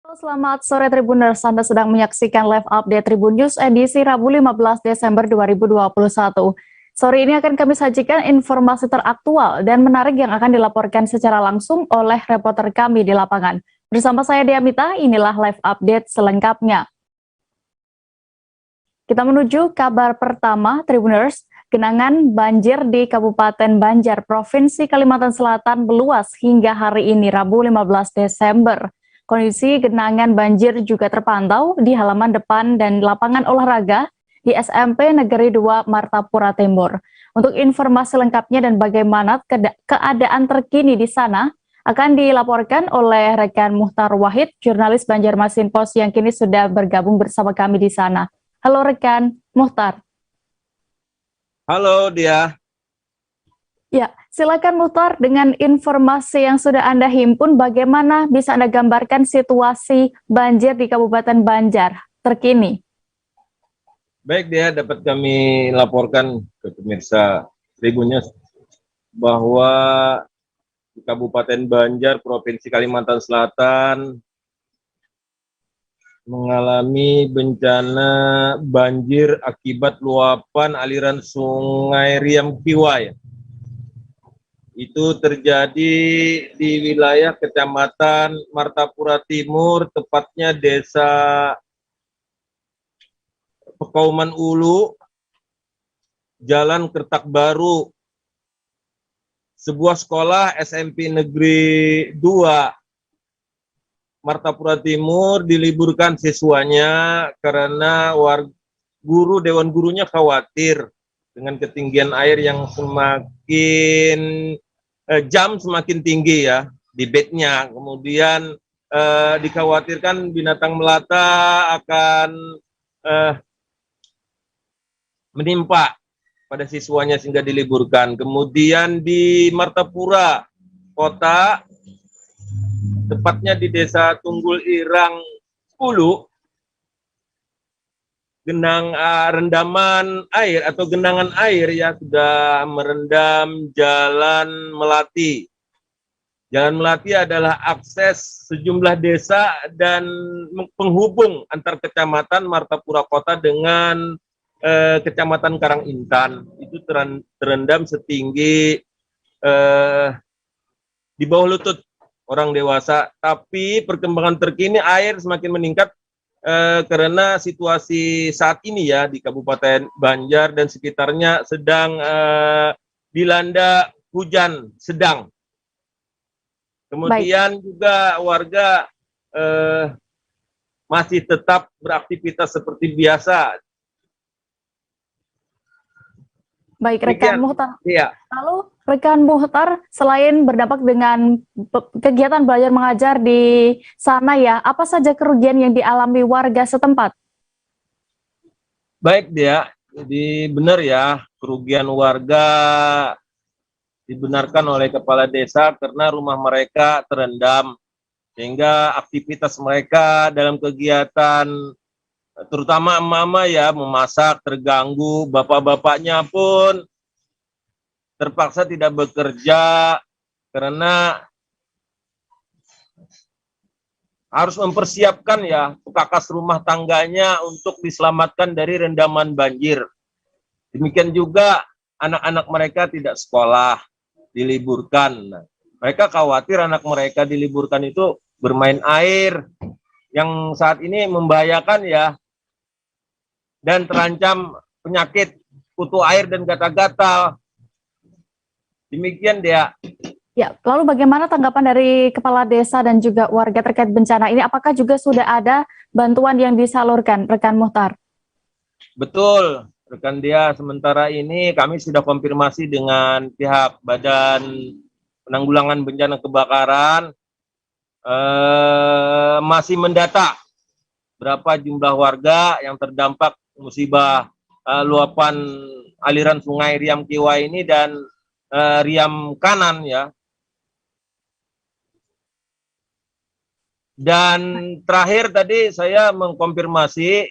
Halo, selamat sore Tribuners, Anda sedang menyaksikan live update Tribun News edisi Rabu 15 Desember 2021. Sore ini akan kami sajikan informasi teraktual dan menarik yang akan dilaporkan secara langsung oleh reporter kami di lapangan. Bersama saya Diamita, inilah live update selengkapnya. Kita menuju kabar pertama, Tribuners. Genangan banjir di Kabupaten Banjar, Provinsi Kalimantan Selatan meluas hingga hari ini, Rabu 15 Desember. Kondisi genangan banjir juga terpantau di halaman depan dan lapangan olahraga di SMP Negeri 2 Martapura Timur. Untuk informasi lengkapnya dan bagaimana keadaan terkini di sana akan dilaporkan oleh rekan Muhtar Wahid, jurnalis Banjarmasin Post yang kini sudah bergabung bersama kami di sana. Halo rekan Muhtar. Halo Dia. Ya, silakan Muhtar dengan informasi yang sudah Anda himpun, bagaimana bisa Anda gambarkan situasi banjir di Kabupaten Banjar terkini? Baik Dia, dapat kami laporkan ke pemirsa Tribun News bahwa di Kabupaten Banjar, Provinsi Kalimantan Selatan mengalami bencana banjir akibat luapan aliran Sungai Riam Kiwai. Itu terjadi di wilayah Kecamatan Martapura Timur, tepatnya Desa Pekauman Ulu, Jalan Kertak Baru. Sebuah sekolah SMP Negeri 2 Martapura Timur diliburkan siswanya karena dewan gurunya khawatir dengan ketinggian air yang semakin semakin tinggi ya di bednya. Kemudian dikhawatirkan binatang melata akan menimpa pada siswanya sehingga diliburkan. Kemudian di Martapura Kota, tepatnya di Desa Tunggul Irang 10, rendaman air atau genangan air ya sudah merendam Jalan Melati. Jalan Melati adalah akses sejumlah desa dan penghubung antar kecamatan Martapura Kota dengan Kecamatan Karangintan. Itu terendam setinggi di bawah lutut orang dewasa. Tapi perkembangan terkini air semakin meningkat karena situasi saat ini ya di Kabupaten Banjar dan sekitarnya sedang dilanda hujan sedang. Kemudian juga warga masih tetap beraktivitas seperti biasa. Baik, rekan Muhtar. Iya. Lalu rekan Muhtar, selain berdampak dengan kegiatan belajar mengajar di sana ya, apa saja kerugian yang dialami warga setempat? Baik Dia, jadi benar ya, kerugian warga dibenarkan oleh kepala desa karena rumah mereka terendam sehingga aktivitas mereka dalam kegiatan terutama emak-emak ya memasak terganggu, bapak-bapaknya pun terpaksa tidak bekerja karena harus mempersiapkan ya kakas rumah tangganya untuk diselamatkan dari rendaman banjir. Demikian juga anak-anak mereka tidak sekolah, diliburkan. Mereka khawatir anak mereka diliburkan itu bermain air yang saat ini membahayakan ya dan terancam penyakit kutu air dan gatal-gatal. Demikian Dia. Ya, lalu bagaimana tanggapan dari kepala desa dan juga warga terkait bencana ini? Apakah juga sudah ada bantuan yang disalurkan, rekan Muhtar? Betul, rekan Dia. Sementara ini kami sudah konfirmasi dengan pihak Badan Penanggulangan Bencana Kebakaran, masih mendata berapa jumlah warga yang terdampak musibah luapan aliran Sungai Riam Kiwai ini dan Riam kanan ya. Dan terakhir tadi saya mengkonfirmasi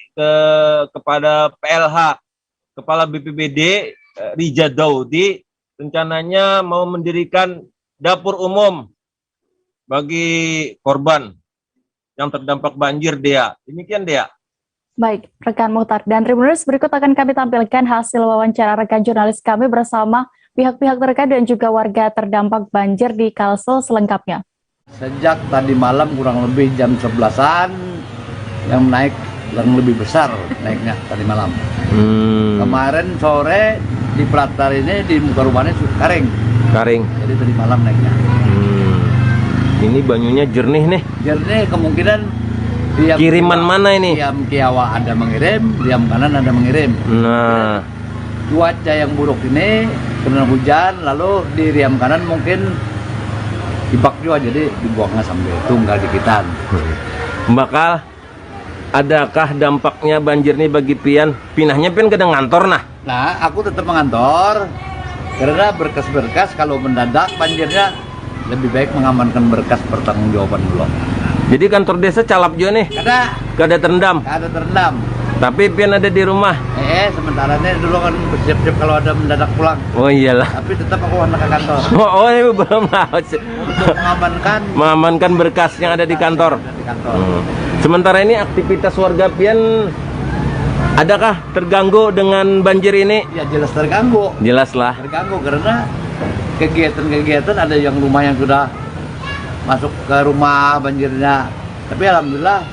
kepada PLH, Kepala BPBD Rija Daudi, rencananya mau mendirikan dapur umum bagi korban yang terdampak banjir, Dea. Demikian, Dea. Baik, rekan Muhtar dan Tribuners, berikut akan kami tampilkan hasil wawancara rekan jurnalis kami bersama pihak-pihak terkait dan juga warga terdampak banjir di Kalsel selengkapnya. Sejak tadi malam kurang lebih jam 11-an yang naik yang lebih besar naiknya tadi malam. Kemarin sore di Pratar ini di muka rumahnya kering. Jadi tadi malam naiknya. Ini banyunya jernih nih. Jernih kemungkinan kiriman mana ini? Diam Kiawa ada mengirim, diam kanan ada mengirim. Nah, cuaca yang buruk ini kena hujan, lalu di riam kanan mungkin dibak juga, jadi dibuangnya sampai tunggal dikitan. Bakal adakah dampaknya banjir ini bagi Pian? Pinahnya Pian ke ngantor nah? Nah, aku tetap mengantor karena berkas-berkas kalau mendadak banjirnya lebih baik mengamankan berkas pertanggungjawaban dulu. Jadi kantor desa calap juga nih? Kada terendam? Kada terendam. Tapi Pian ada di rumah? Sementara ini dulu kan bersiap-siap kalau ada mendadak pulang. Oh iyalah. Tapi tetap aku anak ke kantor. Oh ini belum mau. Untuk mengamankan berkas yang ada di kantor. Sementara ini aktivitas warga Pian adakah terganggu dengan banjir ini? Ya jelas terganggu. Jelas lah. Terganggu karena kegiatan-kegiatan ada yang rumah yang sudah masuk ke rumah banjirnya. Tapi alhamdulillah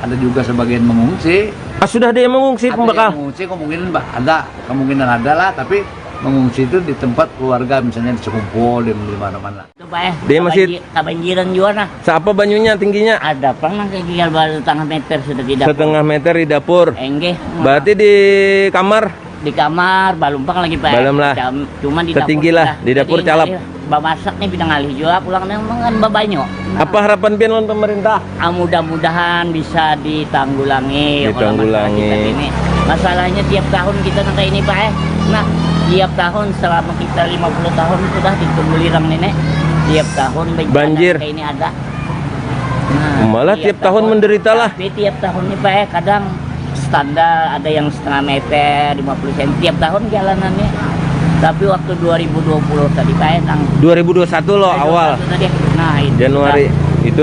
ada juga sebagian mengungsi. Sudah ada yang mengungsi, pembakal? Mengungsi kemungkinan ada lah, tapi mengungsi itu di tempat keluarga, misalnya di sekumpul di mana-mana. Dia masih kebanjiran juga nah. Siapa banyunya tingginya? Ada pernah kegial baru setengah meter sudah di dapur. Setengah meter di dapur. Enggak. Berarti di kamar? Di kamar, balumpang lagi Pak. Balum lah. Cuma di ketinggi dapur lah, di dapur calap. Masak nih bidang alih juga pulang memang kan babanyo. Apa harapan Pian lawan pemerintah? Mudah-mudahan bisa ditanggulangi. Ditanggulangi. Masalahnya tiap tahun kita kayak ini Pak. Nah, tiap tahun selama kita 50 tahun sudah ditunggu lirang nenek. Tiap tahun banjir kayak ini ada. Nah, malah tiap tahun menderita lah. Tapi tiap tahun nih Pak, kadang standar ada yang setengah meter, 50 cm tiap tahun jalanannya. Tapi waktu 2020 tadi Pak, 2021 loh awal. Tadi, nah itu Januari itu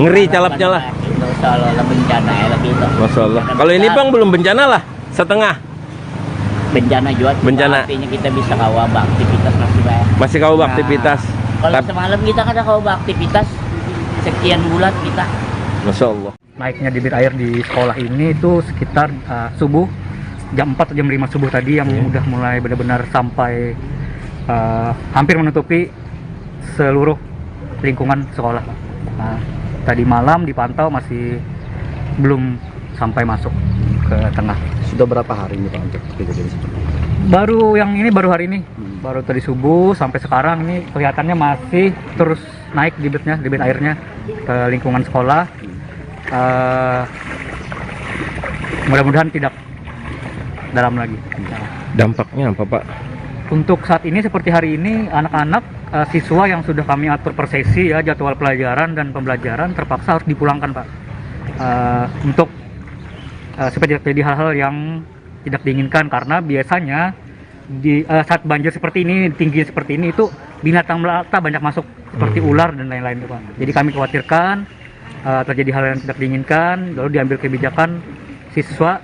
ngeri calapnya lah. Itu seolah-olah bencana ya lagi itu. Masya Allah. Kalau ini Bang belum bencana lah, setengah. Bencana juga. Bencana. Artinya kita bisa kawal aktivitas masih Pak. Masih kawal aktivitas. Kalau semalam kita kan ada kawal aktivitas sekian bulan kita. Masya Allah. Naiknya debit air di sekolah ini itu sekitar subuh jam 4 atau jam 5 subuh tadi yang udah mulai benar-benar sampai hampir menutupi seluruh lingkungan sekolah. Nah, tadi malam dipantau masih belum sampai masuk ke tengah. Sudah berapa hari ini Pak untuk kejadian seperti ini? Baru yang ini baru hari ini, baru tadi subuh sampai sekarang ini kelihatannya masih terus naik debit airnya ke lingkungan sekolah. Mudah-mudahan tidak dalam lagi. Dampaknya apa Pak? Untuk saat ini seperti hari ini anak-anak siswa yang sudah kami atur per sesi ya jadwal pelajaran dan pembelajaran terpaksa harus dipulangkan Pak, untuk supaya tidak terjadi hal-hal yang tidak diinginkan karena biasanya di saat banjir seperti ini tinggi seperti ini itu binatang melata banyak masuk seperti ular dan lain-lain Pak. Jadi kami khawatirkan terjadi hal yang tidak diinginkan lalu diambil kebijakan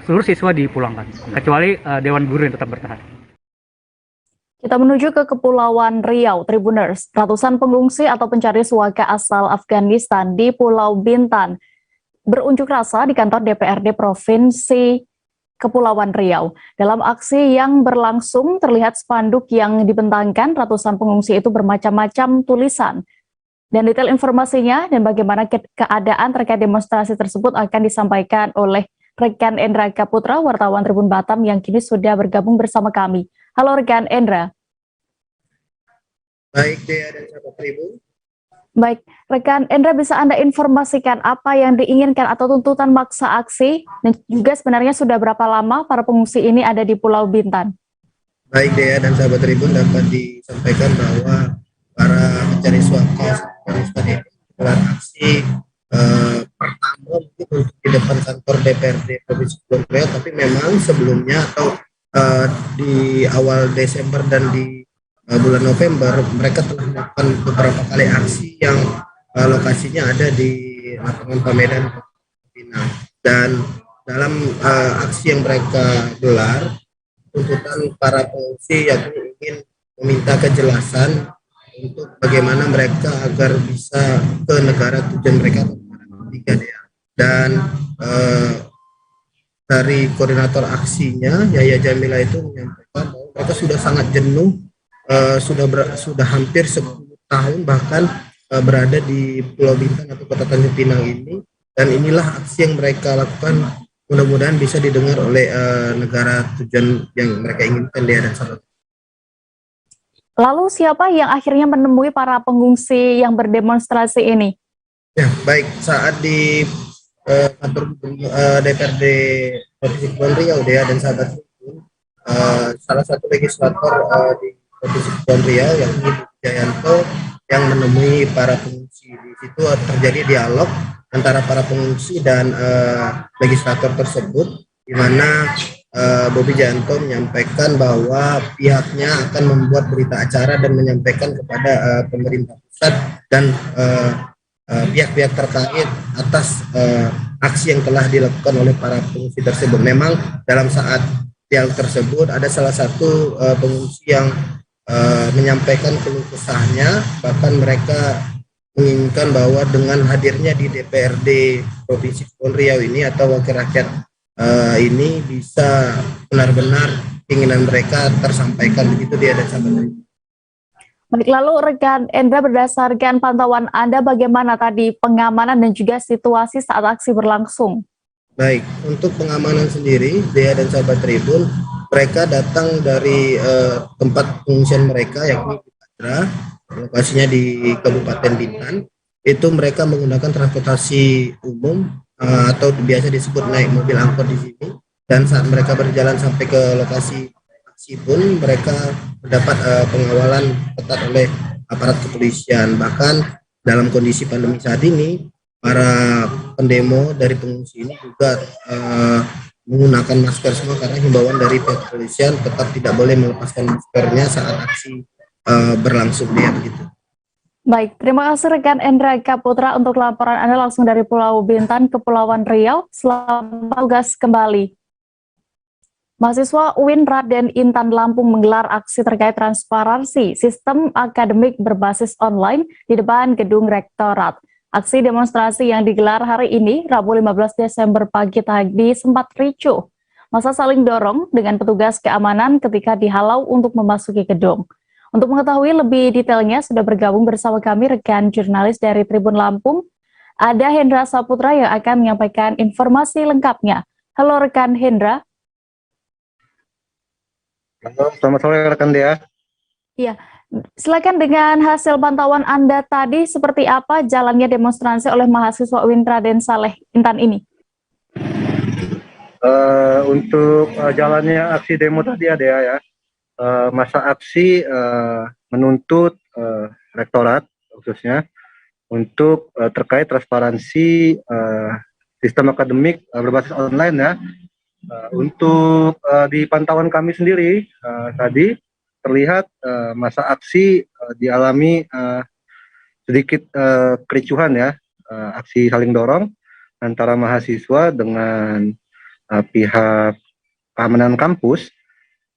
seluruh siswa dipulangkan kecuali Dewan Guru yang tetap bertahan. Kita menuju ke Kepulauan Riau, Tribuners. Ratusan pengungsi atau pencari suaka asal Afghanistan di Pulau Bintan berunjuk rasa di kantor DPRD Provinsi Kepulauan Riau. Dalam aksi yang berlangsung terlihat spanduk yang dibentangkan ratusan pengungsi itu bermacam-macam tulisan. Dan detail informasinya dan bagaimana keadaan terkait demonstrasi tersebut akan disampaikan oleh rekan Endra Kaputra, wartawan Tribun Batam yang kini sudah bergabung bersama kami. Halo rekan Endra. Baik, Dea dan sahabat Tribun. Baik, rekan Endra, bisa Anda informasikan apa yang diinginkan atau tuntutan maksa aksi dan juga sebenarnya sudah berapa lama para pengungsi ini ada di Pulau Bintan? Baik, Dea dan sahabat Tribun, dapat disampaikan bahwa para pencari suaka Afghanistan ini menggelar aksi pertama untuk di depan kantor DPRD Provinsi Kepulauan Riau, tapi memang sebelumnya atau di awal Desember dan di bulan November mereka telah melakukan beberapa kali aksi yang lokasinya ada di di lapangan Pamedan Pinang. Dan dalam aksi yang mereka gelar, tuntutan para pengungsi yakni ingin meminta kejelasan untuk bagaimana mereka agar bisa ke negara tujuan mereka ketiga ya. Dan dari koordinator aksinya Yaya Jamila itu menyampaikan bahwa mereka sudah sangat jenuh, sudah hampir 10 tahun bahkan berada di Pulau Bintan atau Kota Tanjung Pinang ini, dan inilah aksi yang mereka lakukan. Mudah-mudahan bisa didengar oleh negara tujuan yang mereka inginkan, Dea dan sahabat. Lalu siapa yang akhirnya menemui para pengungsi yang berdemonstrasi ini? Ya, baik, saat di kantor DPRD Provinsi Kepulauan Riau, Dea dan sahabat, salah satu legislator di Provinsi Kepulauan Riau yang Jayanto yang menemui para pengungsi. Di situ terjadi dialog antara para pengungsi dan legislator tersebut, di mana Bobi Jayanto menyampaikan bahwa pihaknya akan membuat berita acara dan menyampaikan kepada pemerintah pusat dan pihak-pihak terkait atas aksi yang telah dilakukan oleh para pengungsi tersebut. Memang dalam saat dialog tersebut ada salah satu pengungsi yang menyampaikan keluh kesahnya, bahkan mereka menginginkan bahwa dengan hadirnya di DPRD Provinsi Kepulauan Riau ini atau wakil rakyat ini bisa benar-benar keinginan mereka tersampaikan. Begitu dia dan sahabat. Baik, lalu rekan Endra, berdasarkan pantauan Anda bagaimana tadi pengamanan dan juga situasi saat aksi berlangsung? Baik, untuk pengamanan sendiri, Dea dan sahabat Tribun, mereka datang dari tempat pengungsian mereka yakni di Padra, lokasinya di Kabupaten Bintan. Itu mereka menggunakan transportasi umum atau biasa disebut naik mobil angkot di sini. Dan saat mereka berjalan sampai ke lokasi aksi pun mereka mendapat pengawalan ketat oleh aparat kepolisian. Bahkan dalam kondisi pandemi saat ini, para pendemo dari pengungsi ini juga menggunakan masker semua karena himbauan dari pihak kepolisian tetap tidak boleh melepaskan maskernya saat aksi berlangsung, dia begitu. Baik, terima kasih rekan Endra Kaputra untuk laporan Anda langsung dari Pulau Bintan, Kepulauan Riau. Selamat tugas kembali. Mahasiswa UIN Raden Intan Lampung menggelar aksi terkait transparansi sistem akademik berbasis online di depan gedung Rektorat. Aksi demonstrasi yang digelar hari ini, Rabu 15 Desember pagi tadi, sempat ricuh. Masa saling dorong dengan petugas keamanan ketika dihalau untuk memasuki gedung. Untuk mengetahui lebih detailnya, sudah bergabung bersama kami rekan jurnalis dari Tribun Lampung, ada Hendra Saputra yang akan menyampaikan informasi lengkapnya. Halo rekan Hendra. Halo, selamat sore rekan Dea. Iya. Silakan dengan hasil pantauan Anda tadi, seperti apa jalannya demonstrasi oleh mahasiswa UIN Raden Saleh Intan ini? Untuk jalannya aksi demo tadi ada ya, masa aksi menuntut rektorat khususnya untuk terkait transparansi sistem akademik berbasis online ya. Untuk di pantauan kami sendiri tadi terlihat masa aksi dialami sedikit kericuhan ya, aksi saling dorong antara mahasiswa dengan pihak keamanan kampus.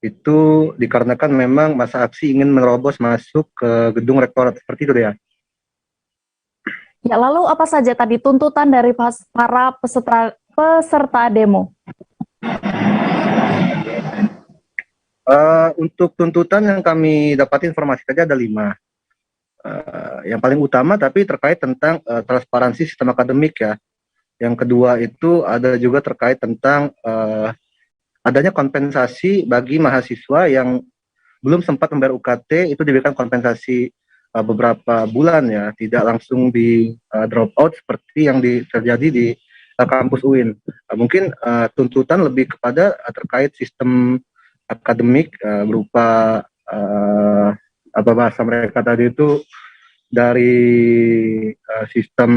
Itu dikarenakan memang masa aksi ingin menerobos masuk ke gedung rektorat, seperti itu ya. Ya, lalu apa saja tadi tuntutan dari para peserta demo? Untuk tuntutan yang kami dapat informasi saja ada 5. Yang paling utama tapi terkait tentang transparansi sistem akademik ya. Yang kedua itu ada juga terkait tentang adanya kompensasi bagi mahasiswa yang belum sempat membayar UKT, itu diberikan kompensasi beberapa bulan ya, tidak langsung di drop out seperti yang terjadi di kampus UIN. Mungkin tuntutan lebih kepada terkait sistem akademik berupa apa bahasa mereka tadi itu dari sistem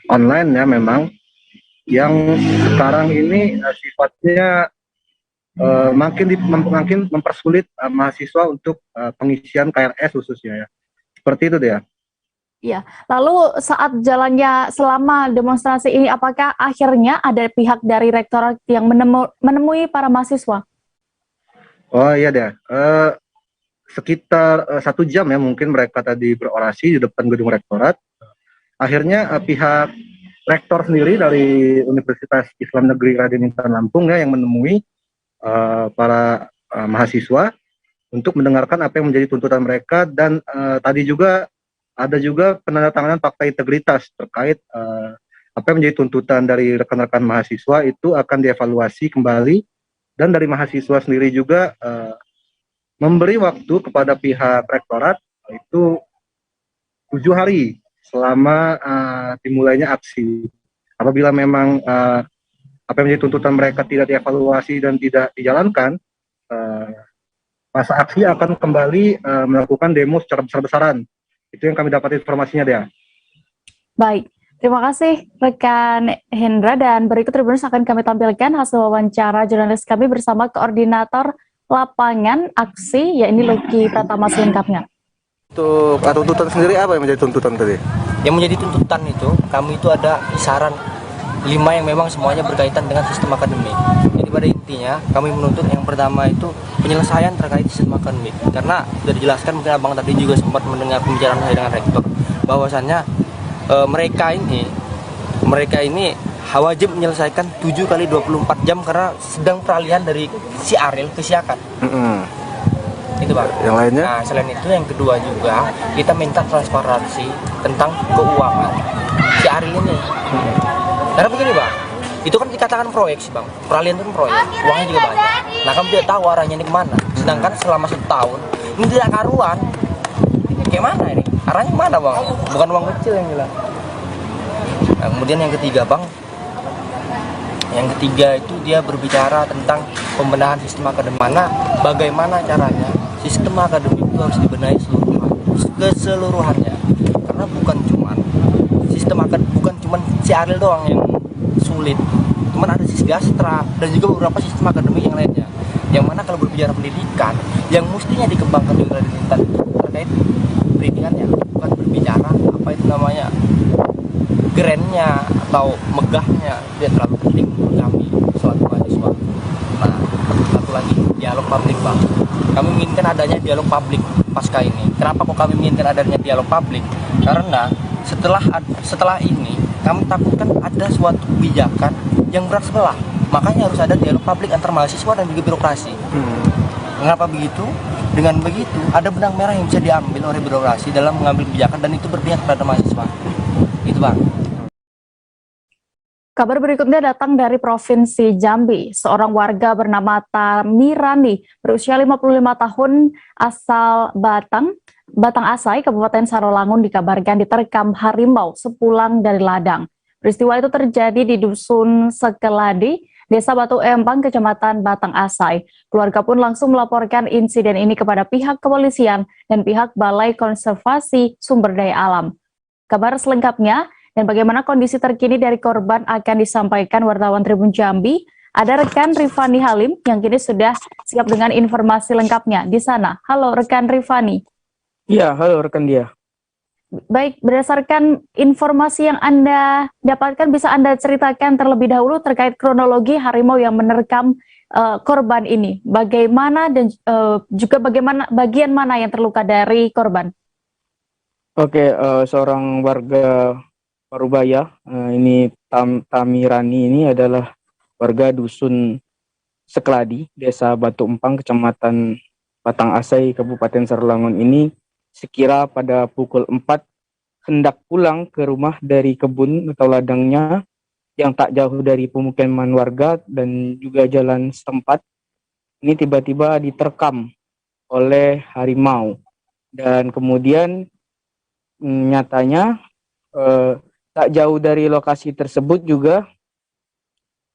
online ya, memang yang sekarang ini sifatnya makin mempersulit mahasiswa untuk pengisian KRS khususnya ya, seperti itu dia. Iya. Lalu saat jalannya selama demonstrasi ini, apakah akhirnya ada pihak dari rektorat yang menemui para mahasiswa? Oh iya deh, sekitar 1 jam ya mungkin mereka tadi berorasi di depan gedung rektorat. Akhirnya pihak rektor sendiri dari Universitas Islam Negeri Raden Intan Lampung ya yang menemui para mahasiswa untuk mendengarkan apa yang menjadi tuntutan mereka, dan tadi juga ada juga penandatanganan fakta integritas terkait apa yang menjadi tuntutan dari rekan-rekan mahasiswa itu akan dievaluasi kembali, dan dari mahasiswa sendiri juga memberi waktu kepada pihak rektorat itu 7 hari selama dimulainya aksi. Apabila memang apa yang menjadi tuntutan mereka tidak dievaluasi dan tidak dijalankan, masa aksi akan kembali melakukan demo secara besar-besaran. Itu yang kami dapat informasinya, Dea. Baik, terima kasih rekan Hendra, dan berikut Tribuners akan kami tampilkan hasil wawancara jurnalis kami bersama koordinator lapangan aksi, yaitu Lucky Pratama selengkapnya. Untuk tuntutan sendiri apa yang menjadi tuntutan tadi? Yang menjadi tuntutan itu, kami itu ada kisaran 5 yang memang semuanya berkaitan dengan sistem akademik. Jadi pada intinya kami menuntut yang pertama itu penyelesaian terkait sistem akademik. Karena sudah dijelaskan, mungkin abang tadi juga sempat mendengar pembicaraan saya dengan rektor, bahwasannya mereka ini wajib menyelesaikan 7 kali 24 jam karena sedang peralihan dari si Ariel ke si Akad. Itu Bang. Yang lainnya? Nah, selain itu yang kedua juga kita minta transparansi tentang keuangan si Ariel ini. Karena begini Bang, itu kan dikatakan proyek sih Bang, peralihan itu kan proyek, uangnya juga banyak. Nah kami tidak tahu arahnya ini kemana. Sedangkan selama 1 tahun ini tidak karuan. Kayak mana ini? Arahnya kemana Bang? Bukan uang kecil yang jelas. Nah, kemudian yang ketiga Bang, yang ketiga itu dia berbicara tentang pembenahan sistem akademik. Bagaimana caranya sistem akademik itu harus dibenahi keseluruhannya. Karena bukan cuman si Ariel doang yang sulit, cuman ada sisi Gastra dan juga beberapa sistem akademik yang lainnya. Yang mana kalau berbicara pendidikan, yang mestinya dikembangkan di Raden Intan itu terkait pendidikannya, bukan berbicara apa itu namanya grandnya atau megahnya. Dia terlalu penting untuk kami selaku mahasiswa. Nah, satu lagi dialog publik Bang. Kami menginginkan adanya dialog publik pasca ini. Kenapa kok kami menginginkan adanya dialog publik? Karena setelah ini kami takutkan ada suatu kebijakan yang berat sebelah. Makanya harus ada dialog publik antar mahasiswa dan juga birokrasi. Mengapa begitu? Dengan begitu ada benang merah yang bisa diambil oleh birokrasi dalam mengambil kebijakan, dan itu berpihak pada mahasiswa. Itu Bang. Kabar berikutnya datang dari Provinsi Jambi. Seorang warga bernama Tamirani berusia 55 tahun asal Batang Asai, Kabupaten Sarolangun dikabarkan diterkam harimau sepulang dari ladang. Peristiwa itu terjadi di Dusun Sekeladi, Desa Batu Empang, Kecamatan Batang Asai. Keluarga pun langsung melaporkan insiden ini kepada pihak kepolisian dan pihak Balai Konservasi Sumber Daya Alam. Kabar selengkapnya dan bagaimana kondisi terkini dari korban akan disampaikan wartawan Tribun Jambi. Ada rekan Rifani Halim yang kini sudah siap dengan informasi lengkapnya di sana. Halo rekan Rifani. Iya, halo rekan dia. Baik, berdasarkan informasi yang Anda dapatkan, bisa Anda ceritakan terlebih dahulu terkait kronologi harimau yang menerkam korban ini. Bagaimana dan juga bagaimana bagian mana yang terluka dari korban? Oke, seorang warga Parubaya, ini Tamirani ini adalah warga Dusun Sekeladi, Desa Batu Empang, Kecamatan Batang Asai, Kabupaten Sarolangun ini sekira pada pukul 4 hendak pulang ke rumah dari kebun atau ladangnya yang tak jauh dari pemukiman warga dan juga jalan setempat. Ini tiba-tiba diterkam oleh harimau, dan kemudian nyatanya tak jauh dari lokasi tersebut juga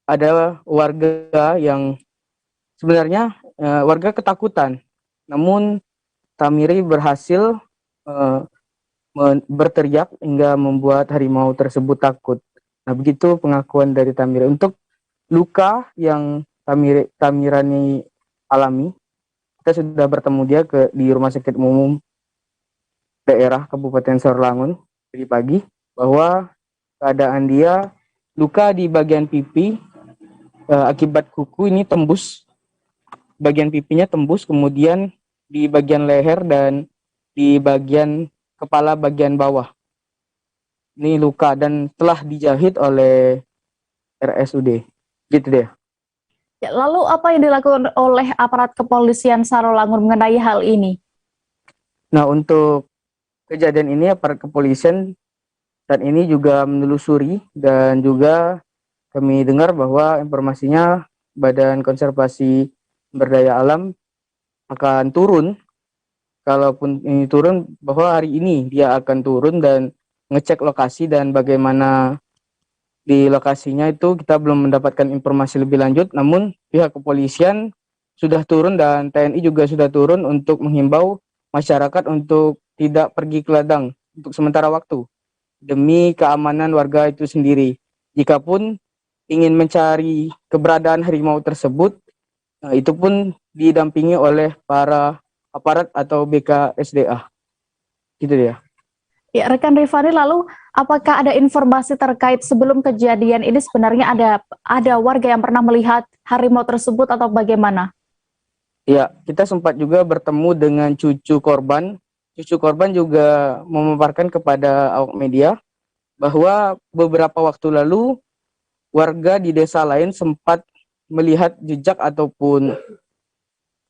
ada warga yang sebenarnya warga ketakutan, namun Tamiri berhasil berteriak hingga membuat harimau tersebut takut. Nah, begitu pengakuan dari Tamiri. Untuk luka yang Tamirani alami, kita sudah bertemu dia di Rumah Sakit Umum Daerah Kabupaten Sarolangun. tadi pagi bahwa keadaan dia luka di bagian pipi akibat kuku ini tembus, bagian pipinya tembus, kemudian di bagian leher dan di bagian kepala bagian bawah. Ini luka dan telah dijahit oleh RSUD. Gitu deh. Ya, lalu apa yang dilakukan oleh aparat kepolisian Sarolangun mengenai hal ini? Nah, untuk kejadian ini aparat kepolisian saat ini juga menelusuri dan juga kami dengar bahwa informasinya Badan Konservasi Sumber Daya Alam akan turun. Kalaupun ini turun, bahwa hari ini dia akan turun dan ngecek lokasi, dan bagaimana di lokasinya itu kita belum mendapatkan informasi lebih lanjut. Namun pihak kepolisian sudah turun dan TNI juga sudah turun untuk menghimbau masyarakat untuk tidak pergi ke ladang untuk sementara waktu demi keamanan warga itu sendiri. Jikapun ingin mencari keberadaan harimau tersebut, itu pun didampingi oleh para aparat atau BKSDA. Gitu dia. Ya, rekan Rifani, lalu apakah ada informasi terkait sebelum kejadian ini sebenarnya ada warga yang pernah melihat harimau tersebut atau bagaimana? Ya, kita sempat juga bertemu dengan cucu korban. Cucu korban juga memaparkan kepada awak media bahwa beberapa waktu lalu warga di desa lain sempat melihat jejak ataupun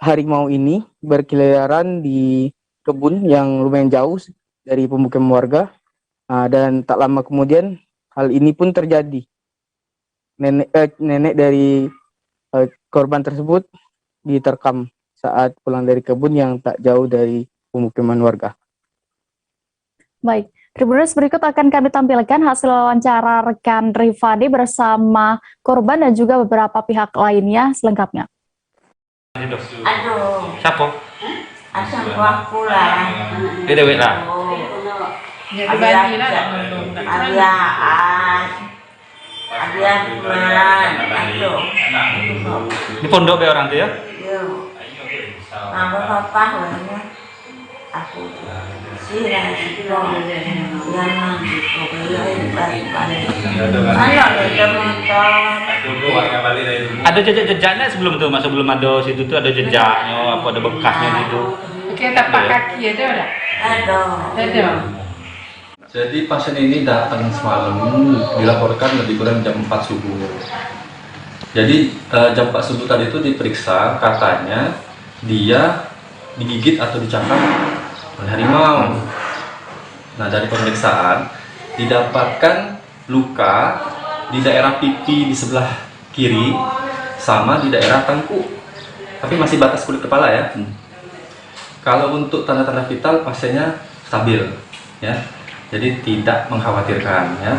harimau ini berkeliaran di kebun yang lumayan jauh dari pemukiman warga. Dan tak lama kemudian hal ini pun terjadi. Nenek dari korban tersebut diterkam saat pulang dari kebun yang tak jauh dari pemukiman warga. Baik, Tribuners, berikut akan kami tampilkan hasil wawancara rekan Rifani bersama korban dan juga beberapa pihak lainnya selengkapnya. Aduh. Siapa? Asal aku lah. Dia dewek lah. Di pondok be orang tuh ya? Iya. Nama papa namanya. Aku sih lah itu yang nanti Ada jejak-jejaknya sebelum tuh, masa belum ada situ tuh ada jejaknya, apa ada bekasnya gitu. Kita tapak kaki ada? Ada. Jadi pasien ini datang semalam, dilaporkan lebih kurang jam 4 subuh. Jadi jam 4 subuh tadi itu diperiksa, katanya dia digigit atau dicakar oleh harimau. Nah, dari pemeriksaan didapatkan luka di daerah pipi di sebelah kiri sama di daerah tengkuk, tapi masih batas kulit kepala ya. Kalau untuk tanda-tanda vital pasiennya stabil ya, jadi tidak mengkhawatirkan ya.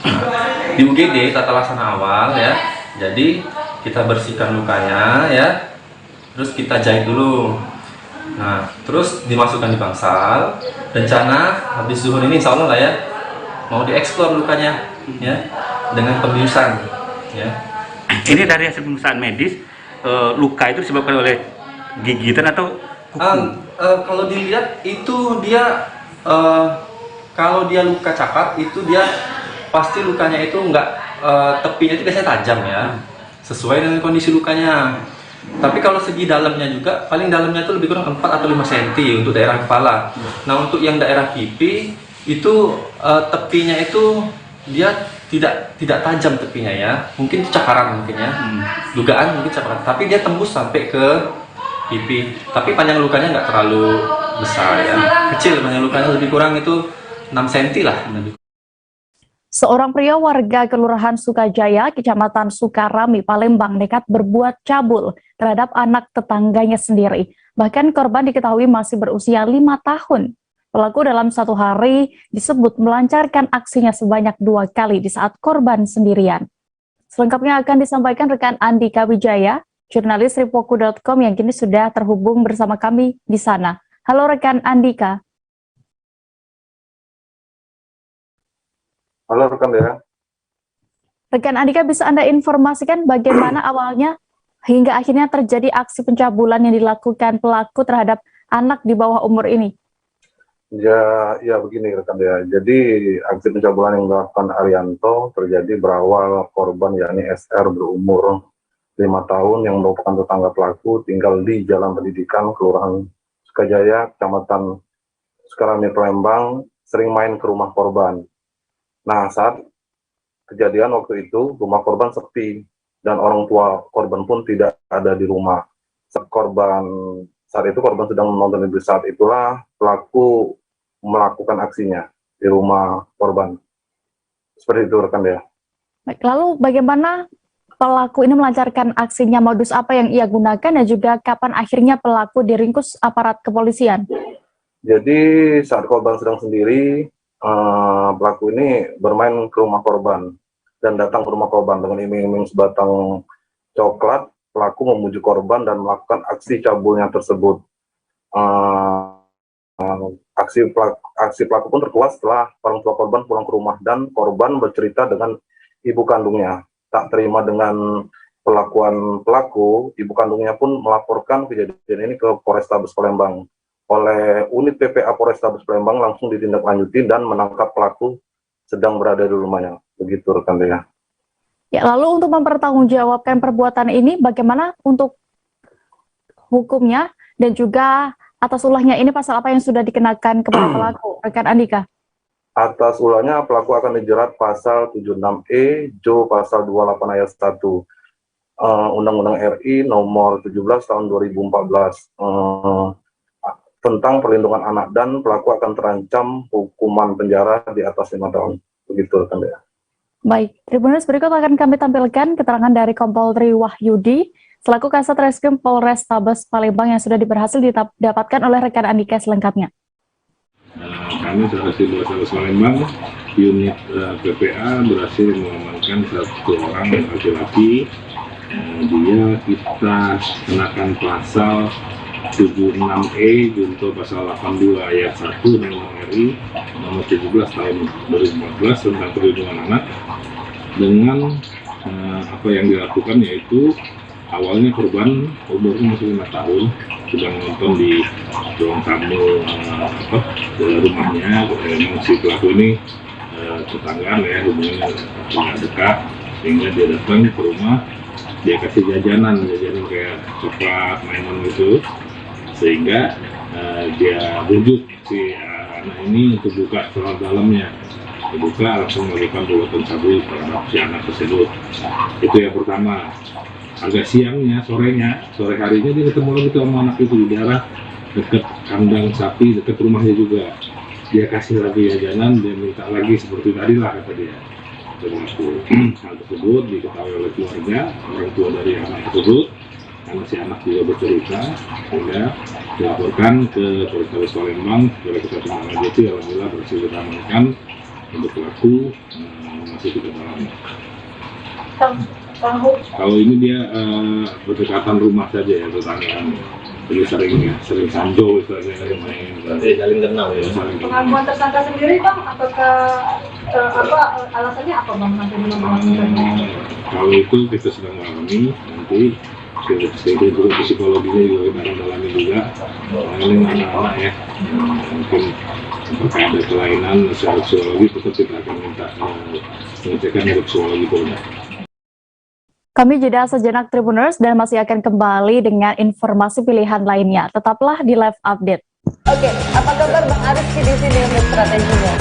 Nah, di UGD tata laksana awal ya, jadi kita bersihkan lukanya ya, terus kita jahit dulu. Nah, terus dimasukkan di bangsal. Rencana habis zuhur ini insya Allah lah ya, mau dieksplor lukanya ya dengan pembiusan ya. Ini dari hasil pemeriksaan medis, luka itu disebabkan oleh gigitan atau kuku? Kalau dilihat itu dia kalau dia luka cakar itu dia pasti lukanya itu enggak tepinya itu biasanya tajam ya, sesuai dengan kondisi lukanya. Tapi kalau segi dalamnya juga, paling dalamnya itu lebih kurang 4 atau 5 cm untuk daerah kepala. Nah, untuk yang daerah pipi itu tepinya itu dia tidak tajam tepinya ya, mungkin itu cakaran mungkin ya, dugaan mungkin cakaran. Tapi dia tembus sampai ke pipi. Tapi panjang lukanya nggak terlalu besar ya, kecil panjang lukanya, lebih kurang itu 6 cm lah. Seorang pria warga Kelurahan Sukajaya, Kecamatan Sukarami, Palembang nekat berbuat cabul terhadap anak tetangganya sendiri. Bahkan korban diketahui masih berusia 5 tahun. Pelaku dalam satu hari disebut melancarkan aksinya sebanyak 2 kali di saat korban sendirian. Selengkapnya akan disampaikan rekan Andika Wijaya, jurnalis Ripoku.com yang kini sudah terhubung bersama kami di sana. Halo rekan Andika. Halo rekan Dera. Rekan Andika, bisa Anda informasikan bagaimana awalnya hingga akhirnya terjadi aksi pencabulan yang dilakukan pelaku terhadap anak di bawah umur ini? Ya begini rekan ya. Jadi aksi pencabulan yang dilakukan Arianto terjadi berawal korban yakni SR berumur 5 tahun yang merupakan tetangga pelaku tinggal di Jalan Pendidikan Kelurahan Sukajaya, Kecamatan Sukarame, Palembang, sering main ke rumah korban. Nah, saat kejadian waktu itu rumah korban sepi dan orang tua korban pun tidak ada di rumah. Saat itu korban sedang menonton TV. Saat itulah pelaku melakukan aksinya di rumah korban. Seperti itu rekan ya. Baik, lalu bagaimana pelaku ini melancarkan aksinya, modus apa yang ia gunakan, dan juga kapan akhirnya pelaku diringkus aparat kepolisian? Jadi saat korban sedang sendiri, pelaku ini bermain ke rumah korban dan datang ke rumah korban dengan iming-iming sebatang coklat. Pelaku memujuk korban dan melakukan aksi cabulnya tersebut. Aksi pelaku pun terkuat setelah orang tua korban pulang ke rumah dan korban bercerita dengan ibu kandungnya. Tak terima dengan perlakuan pelaku, ibu kandungnya pun melaporkan kejadian ini ke Polrestabes Palembang. Oleh unit PPA Polrestabes Palembang langsung ditindaklanjuti dan menangkap pelaku sedang berada di rumahnya. Begitu rekan ya. Ya, lalu untuk mempertanggungjawabkan perbuatan ini, bagaimana untuk hukumnya dan juga atas ulahnya ini pasal apa yang sudah dikenakan kepada pelaku, rekan Andika? Atas ulahnya pelaku akan dijerat pasal 76E, Jo pasal 28 ayat 1 Undang-Undang RI nomor 17 tahun 2014 tentang perlindungan anak, dan pelaku akan terancam hukuman penjara di atas 5 tahun. Begitu rekan ya. Baik, Tribuners, berikut akan kami tampilkan keterangan dari Kompol Tri Wahyudi selaku Kasat Reskrim Polrestabes Palembang yang sudah berhasil didapatkan oleh rekan Andika selengkapnya. Kami Satreskrim Polrestabes Palembang, unit PPA berhasil mengamankan satu orang laki-laki. Dia kita kenakan pasal 76E junto pasal 82 ayat 1 Undang-Undang RI nomor 17 tahun 2014 tentang perlindungan anak, dengan apa yang dilakukan yaitu awalnya korban umurnya masih 5 tahun sedang menonton di ruang tamu rumahnya. Memang si pelaku ini tetanggaan ya, hubungannya sangat dekat, sehingga dia datang ke rumah, dia kasih jajanan kayak coklat, mainan gitu, sehingga dia bujuk si anak ini untuk buka celana dalamnya. Dibuka, langsung melakukan perbuatan cabul terhadap si anak tersebut. Itu yang pertama. Agak siangnya, sore harinya dia ketemu lagi tuh sama anak itu di daerah dekat kandang sapi, dekat rumahnya juga. Dia kasih lagi jajanan, dia minta lagi seperti tadi lah kata dia. Hal tersebut diketahui oleh keluarga, orang tua dari anak tersebut, karena si anak juga bercerita, sehingga dilaporkan ke Polrestabes Palembang. Oleh kita lanjuti, alhamdulillah berhasil diamankan untuk pelaku, masih kita dalami. Kalau ini dia berdekatan rumah saja ya, tetanggaan. Jadi sering sanjo, sering main, saling kenal ya. Pengakuan tersangka sendiri Bang, apakah alasannya apa Bang nanti melakukan? Kalau itu kita sedang mengalami, nanti sehingga juga psikologinya juga kita akan dalami juga. Ini anak-anak ya, mungkin apakah ada kelainan secara psikologi, tetap kita akan minta pengecekan dari psikologi Polda. Kami jeda sejenak Tribuners dan masih akan kembali dengan informasi pilihan lainnya. Tetaplah di Live Update. Oke, apa kabar Bang Arif di sini untuk strateginya?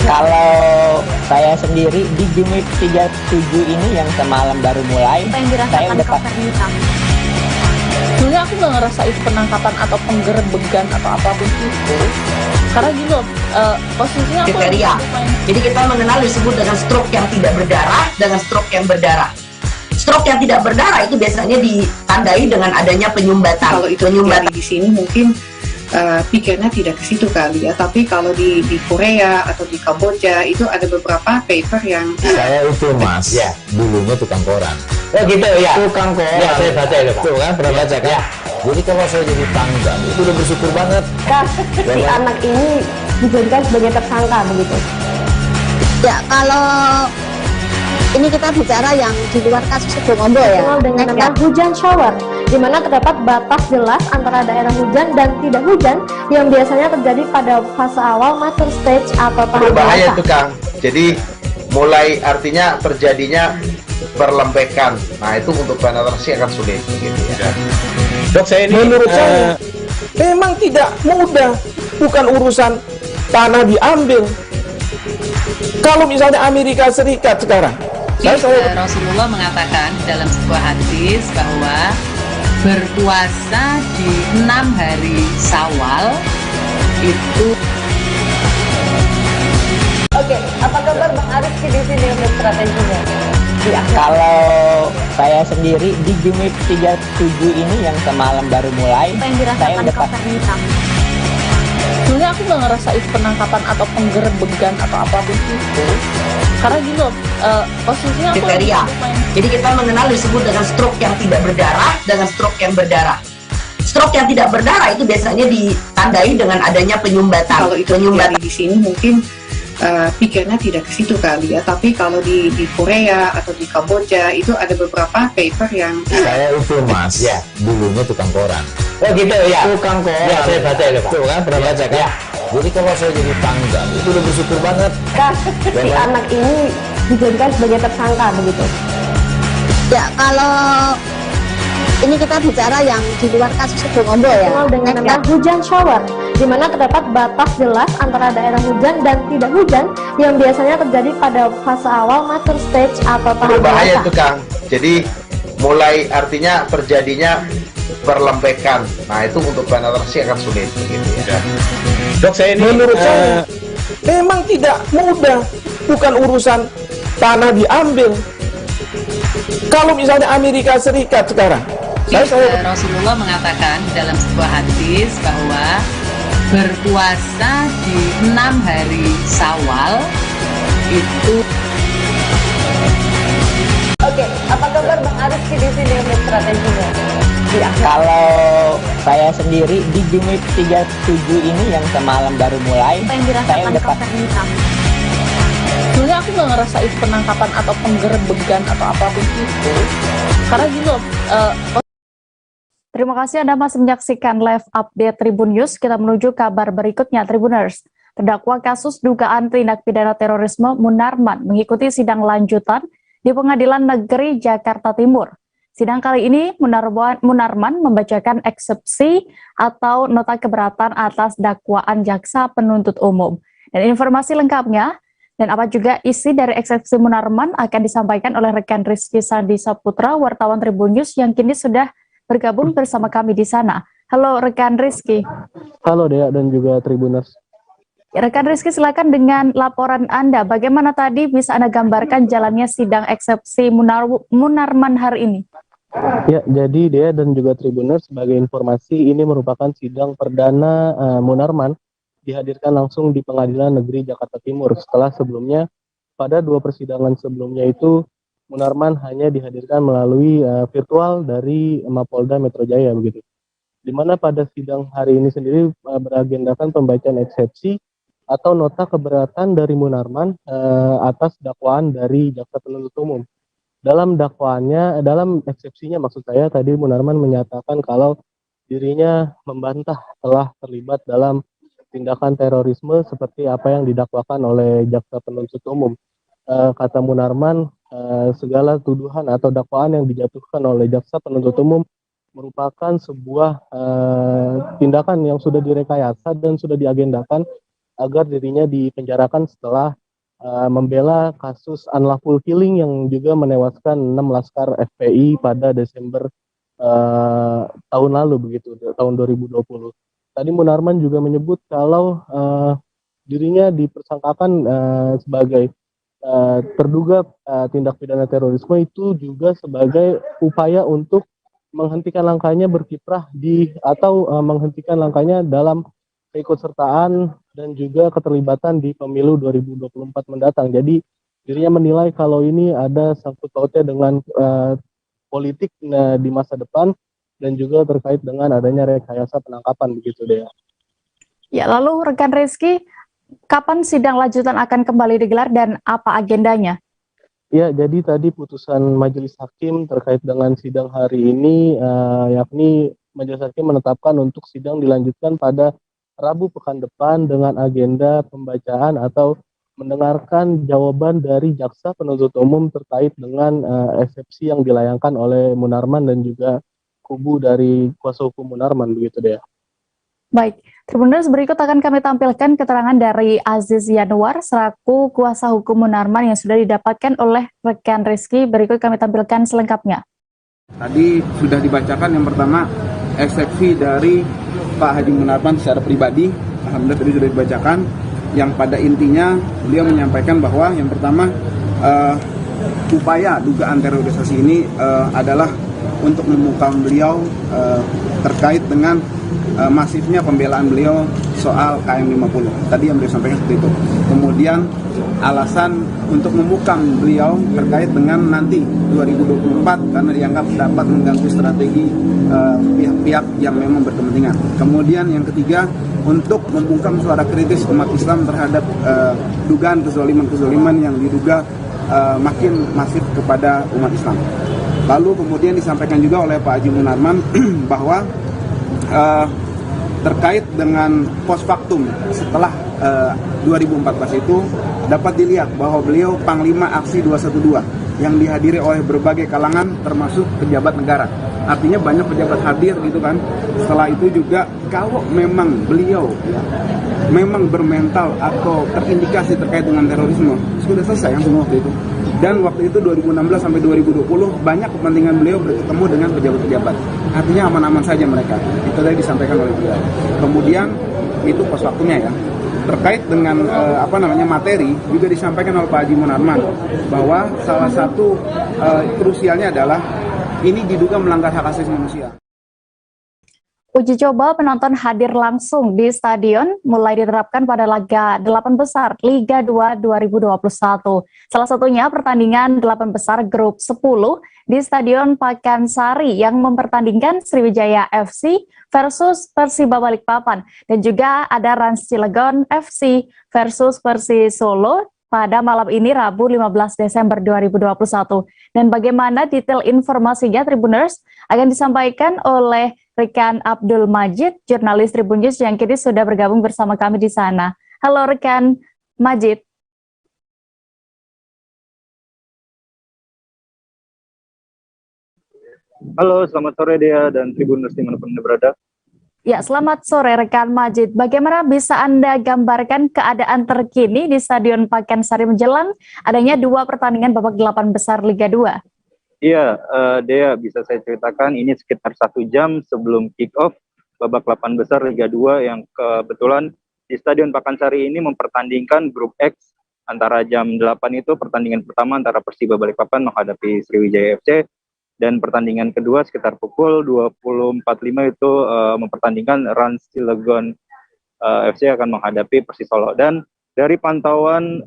Kalau saya sendiri di Jumip 37 ini yang semalam baru mulai, saya udah sebenarnya aku nggak ngerasa itu penangkapan atau penggerbegan atau apapun itu, karena gini loh, posisinya aku kriteria. Jadi kita mengenal disebut dengan stroke yang tidak berdarah dengan stroke yang berdarah. Stroke yang tidak berdarah itu biasanya ditandai dengan adanya penyumbatan. Kalau itu penyumbatan di sini mungkin pikirnya tidak ke situ kali ya, tapi kalau di Korea atau di Kamboja itu ada beberapa paper yang saya itu mas ya dulunya tukang koran. Oh gitu ya, tukang koran ya, saya baca itu tuh kan, pernah baca kan ya. Jadi kalau saya jadi tanggal itu udah bersyukur banget si anak ini dijadikan sebagai tersangka begitu ya. Kalau ini kita bicara yang di luar kasus Situbondo ya, dengan hujan shower. di mana terdapat batas jelas antara daerah hujan dan tidak hujan yang biasanya terjadi pada fase awal mature stage atau tahap berbahaya dewasa. itu Kang. Jadi mulai artinya terjadinya perlembekan. Nah itu untuk penetrasi akan sulit gitu ya. Dok, saya ini menurut saya memang tidak mudah, bukan urusan tanah diambil. Kalau misalnya Amerika Serikat sekarang, Rasulullah mengatakan dalam sebuah hadis bahwa berpuasa di 6 hari Syawal itu. Oke, apa kabar Bang Arif di sini untuk strateginya? Kalau saya sendiri di Jumit 37 ini yang semalam baru mulai, saya udah pasti. Sebenarnya aku nggak ngerasain penangkapan atau penggerebekan atau apapun itu, karena gini loh, posisinya aku kriteria. Jadi kita mengenal disebut dengan stroke yang tidak berdarah dengan stroke yang berdarah. Stroke yang tidak berdarah itu biasanya ditandai dengan adanya penyumbatan. Kalau itu terjadi di sini mungkin pikirnya tidak ke situ kali ya, tapi kalau di Korea atau di Kamboja itu ada beberapa paper yang saya itu Mas, ya dulunya tukang koran. Oh gitu ya, Tukang koran. Ya, saya baca ya Pak. Tuh kan, pernah baca kan? Jadi kalau saya jadi tanggal itu udah bersyukur banget. Si anak ini dijadikan sebagai tersangka begitu. Ya, kalau ini kita bicara yang di luar kasus Sebongombo ya. Dengan nama hujan shower, di mana terdapat batas jelas antara daerah hujan dan tidak hujan yang biasanya terjadi pada fase awal mature stage atau tahap berbahaya dewasa. itu Kang. Jadi mulai artinya terjadinya perlembekan. Nah itu untuk penetrasi akan sulit gitu ya. Dok, saya ini menurut saya memang tidak mudah, bukan urusan tanah diambil. Kalau misalnya Amerika Serikat sekarang, Rasulullah mengatakan dalam sebuah hadis bahwa berpuasa di 6 hari Syawal itu. Oke, apa kabar Bang Arif di sini untuk strateginya? Kalau saya sendiri di Jumit 37 ini yang semalam baru mulai, saya udah pasti. Sebenarnya aku nggak ngerasain penangkapan atau penggerebekan atau apapun itu, karena gini loh, Terima kasih Anda masih menyaksikan live update Tribun News. Kita menuju kabar berikutnya, Tribuners. Terdakwa kasus dugaan tindak pidana terorisme Munarman mengikuti sidang lanjutan di Pengadilan Negeri Jakarta Timur. Sidang kali ini Munarman membacakan eksepsi atau nota keberatan atas dakwaan jaksa penuntut umum. Dan informasi lengkapnya dan apa juga isi dari eksepsi Munarman akan disampaikan oleh rekan Rizky Sandi Saputra, wartawan Tribun News yang kini sudah bergabung bersama kami di sana. Halo rekan Rizky. Halo Dea dan juga Tribuners. Rekan Rizky, silakan dengan laporan Anda. Bagaimana tadi bisa Anda gambarkan jalannya sidang eksepsi Munarman hari ini? Ya, jadi Dea dan juga Tribuners, sebagai informasi ini merupakan sidang perdana Munarman dihadirkan langsung di Pengadilan Negeri Jakarta Timur setelah sebelumnya pada 2 persidangan sebelumnya itu Munarman hanya dihadirkan melalui virtual dari Mapolda Metro Jaya begitu. Di mana pada sidang hari ini sendiri beragendakan pembacaan eksepsi atau nota keberatan dari Munarman atas dakwaan dari jaksa penuntut umum. Dalam dakwaannya, dalam eksepsinya maksud saya tadi Munarman menyatakan kalau dirinya membantah telah terlibat dalam tindakan terorisme seperti apa yang didakwakan oleh jaksa penuntut umum. Kata Munarman, segala tuduhan atau dakwaan yang dijatuhkan oleh jaksa penuntut umum merupakan sebuah tindakan yang sudah direkayasa dan sudah diagendakan agar dirinya dipenjarakan setelah membela kasus unlawful killing yang juga menewaskan 6 laskar FPI pada Desember tahun lalu begitu, tahun 2020. Tadi Munarman juga menyebut kalau dirinya dipersangkakan sebagai terduga tindak pidana terorisme itu juga sebagai upaya untuk menghentikan langkahnya berkiprah atau menghentikan langkahnya dalam keikutsertaan dan juga keterlibatan di pemilu 2024 mendatang. Jadi dirinya menilai kalau ini ada sangkut pautnya dengan politik di masa depan dan juga terkait dengan adanya rekayasa penangkapan begitu deh. Ya, lalu rekan Rizky, kapan sidang lanjutan akan kembali digelar dan apa agendanya? Ya, jadi tadi putusan Majelis Hakim terkait dengan sidang hari ini, yakni Majelis Hakim menetapkan untuk sidang dilanjutkan pada Rabu pekan depan dengan agenda pembacaan atau mendengarkan jawaban dari jaksa penuntut umum terkait dengan eksepsi yang dilayangkan oleh Munarman dan juga kubu dari kuasa hukum Munarman, begitu deh. Baik, Tribuners, berikut akan kami tampilkan keterangan dari Aziz Yanuar selaku kuasa hukum Munarman yang sudah didapatkan oleh rekan Rizky. Berikut kami tampilkan selengkapnya. Tadi sudah dibacakan yang pertama eksepsi dari Pak Haji Munarman secara pribadi. Alhamdulillah tadi sudah dibacakan. Yang pada intinya beliau menyampaikan bahwa yang pertama upaya dugaan terorisasi ini adalah untuk memukam beliau terkait dengan masifnya pembelaan beliau soal KM50. Tadi yang beliau sampaikan seperti itu. Kemudian alasan untuk membukam beliau terkait dengan nanti 2024 karena dianggap dapat mengganggu strategi pihak-pihak yang memang berkepentingan. Kemudian yang ketiga, untuk membungkam suara kritis umat Islam terhadap dugaan kezaliman-kezaliman yang diduga makin masif kepada umat Islam. Lalu kemudian disampaikan juga oleh Pak Haji Munarman bahwa terkait dengan post factum setelah 2014 itu dapat dilihat bahwa beliau Panglima Aksi 212 yang dihadiri oleh berbagai kalangan termasuk pejabat negara. Artinya banyak pejabat hadir gitu kan. Setelah itu juga kalau memang beliau memang bermental atau terindikasi terkait dengan terorisme, sudah selesai yang semua waktu itu. Dan waktu itu 2016 sampai 2020 banyak kepentingan beliau bertemu dengan pejabat-pejabat. Artinya aman-aman saja mereka. Itu tadi disampaikan oleh beliau. Kemudian itu pos waktunya ya. Terkait dengan materi juga disampaikan oleh Pak Haji Munarman bahwa salah satu krusialnya adalah ini diduga melanggar hak asasi manusia. Uji coba penonton hadir langsung di stadion mulai diterapkan pada laga 8 besar Liga 2 2021. Salah satunya pertandingan 8 besar grup 10 di Stadion Pakansari yang mempertandingkan Sriwijaya FC versus Persiba Balikpapan dan juga ada Rans Cilegon FC versus Persis Solo pada malam ini Rabu 15 Desember 2021. Dan bagaimana detail informasinya Tribuners akan disampaikan oleh rekan Abdul Majid, jurnalis Tribun News yang kini sudah bergabung bersama kami di sana. Halo rekan Majid. Halo, selamat sore Dea dan Tribuners dimanapun Anda berada. Ya, selamat sore rekan Majid. Bagaimana bisa Anda gambarkan keadaan terkini di Stadion Pakansari menjelang adanya 2 pertandingan babak 8 besar Liga 2? Iya, Dea, bisa saya ceritakan ini sekitar 1 jam sebelum kick-off babak 8 besar Liga 2 yang kebetulan di Stadion Pakansari ini mempertandingkan grup X antara jam 8 itu pertandingan pertama antara Persiba Balikpapan menghadapi Sriwijaya FC dan pertandingan kedua sekitar pukul 20.45 itu mempertandingkan Rans Cilegon FC akan menghadapi Persis Solo. Dan dari pantauan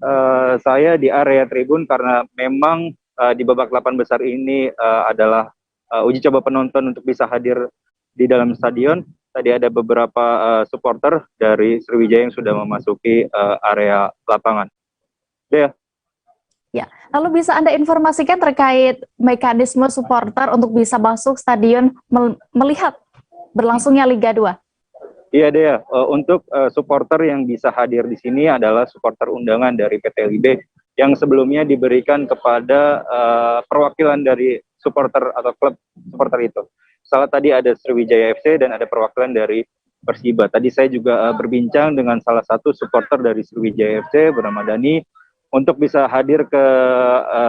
saya di area tribun karena memang di babak 8 besar ini adalah uji coba penonton untuk bisa hadir di dalam stadion. Tadi ada beberapa supporter dari Sriwijaya yang sudah memasuki area lapangan. Ya. Ya, lalu bisa Anda informasikan terkait mekanisme supporter untuk bisa masuk stadion melihat berlangsungnya Liga 2? Iya Dea, untuk supporter yang bisa hadir di sini adalah supporter undangan dari PT LIB yang sebelumnya diberikan kepada perwakilan dari supporter atau klub supporter itu. Salah tadi ada Sriwijaya FC dan ada perwakilan dari Persiba. Tadi saya juga berbincang dengan salah satu supporter dari Sriwijaya FC bernama Dani untuk bisa hadir ke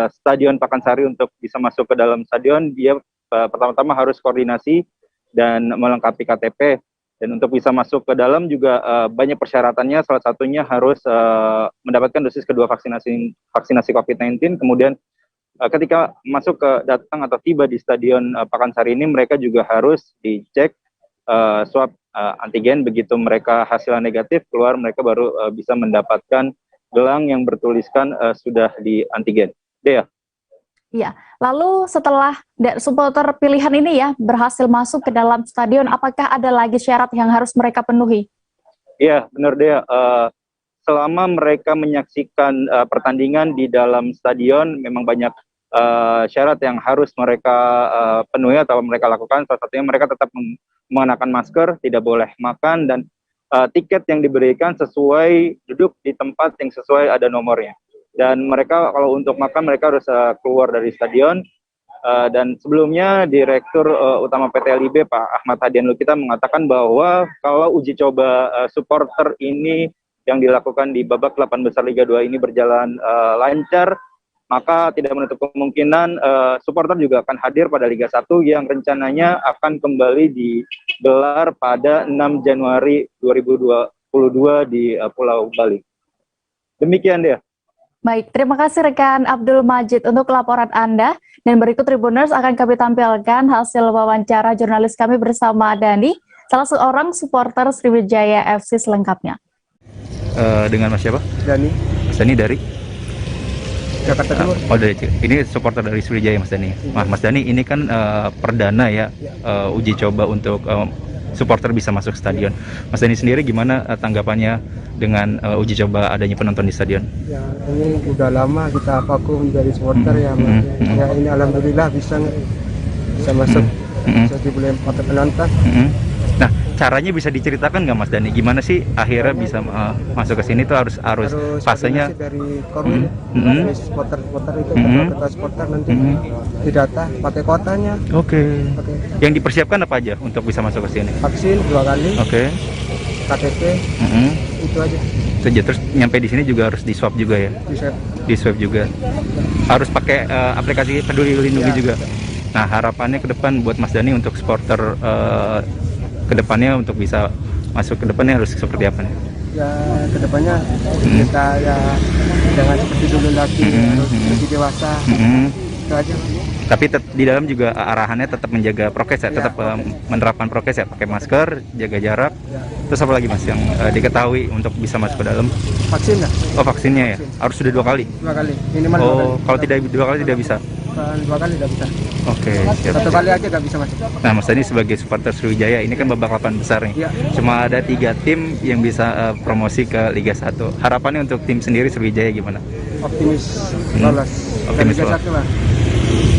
Stadion Pakansari untuk bisa masuk ke dalam stadion. Dia pertama-tama harus koordinasi dan melengkapi KTP. Dan untuk bisa masuk ke dalam juga banyak persyaratannya, salah satunya harus mendapatkan dosis kedua vaksinasi COVID-19. Kemudian ketika masuk ke datang atau tiba di Stadion Pakansari ini, mereka juga harus dicek swab antigen. Begitu mereka hasilnya negatif, keluar mereka baru bisa mendapatkan gelang yang bertuliskan sudah di antigen. Dea. Ya, lalu setelah supporter pilihan ini ya berhasil masuk ke dalam stadion, apakah ada lagi syarat yang harus mereka penuhi? Iya, benar Dea. selama mereka menyaksikan pertandingan di dalam stadion, memang banyak syarat yang harus mereka penuhi atau mereka lakukan. Salah satunya mereka tetap mengenakan masker, tidak boleh makan, dan tiket yang diberikan sesuai duduk di tempat yang sesuai ada nomornya. Dan mereka kalau untuk makan mereka harus keluar dari stadion. Dan sebelumnya Direktur Utama PT LIB Pak Ahmad Hadian Lukita mengatakan bahwa kalau uji coba supporter ini yang dilakukan di babak 8 besar Liga 2 ini berjalan lancar, maka tidak menutup kemungkinan supporter juga akan hadir pada Liga 1 yang rencananya akan kembali digelar pada 6 Januari 2022 di Pulau Bali. Demikian dia. Baik, terima kasih rekan Abdul Majid untuk laporan Anda. Dan berikut Tribuners akan kami tampilkan hasil wawancara jurnalis kami bersama Dani, salah seorang supporter Sriwijaya FC selengkapnya. Dengan Mas siapa? Dani. Mas Dani dari? Jakarta Timur. Oh, dari ini supporter dari Sriwijaya Mas Dani. Mas Dani, ini kan perdana ya uji coba untuk supporter bisa masuk stadion. Mas Dani sendiri gimana tanggapannya dengan uji coba adanya penonton di stadion? Ya, ini udah lama kita vakum dari supporter ya. Ya ini alhamdulillah bisa masuk jadi boleh pakai penonton. Nah, caranya bisa diceritakan nggak Mas Dani? Gimana sih akhirnya bisa masuk ke sini tuh harus fasenya dari Korwil, supporter itu kita supporter nanti didata pakai kotanya. Oke. Yang dipersiapkan apa aja untuk bisa masuk ke sini? Vaksin 2 kali. Oke. KTP. Itu aja. Terus nyampe di sini juga harus di swab juga ya? Di swab juga. Harus pakai aplikasi Peduli Lindungi juga. Nah, harapannya ke depan buat Mas Dani untuk supporter kedepannya untuk bisa masuk ke depannya harus seperti apa nih? Ya kedepannya kita ya jangan seperti dulu lagi, harus lebih dewasa. Itu aja. Tapi di dalam juga arahannya tetap menjaga prokes ya, tetap menerapkan prokes ya, pakai masker, jaga jarak. Terus apa lagi Mas yang diketahui untuk bisa masuk ke dalam? Vaksin ya? Oh, vaksinnya ya, harus sudah 2 kali? 2 kali, minimal 2 kali. Oh, kalau tidak 2 kali tidak bisa? 2 kali tidak bisa. Oke, siap. 1 kali aja nggak bisa masuk. Nah, Mas Dani sebagai supporter Sriwijaya ini kan babak 8 besar nih. Cuma ada 3 tim yang bisa promosi ke Liga 1. Harapannya untuk tim sendiri Sriwijaya gimana? Optimis lolos. Optimis Liga 1 lah.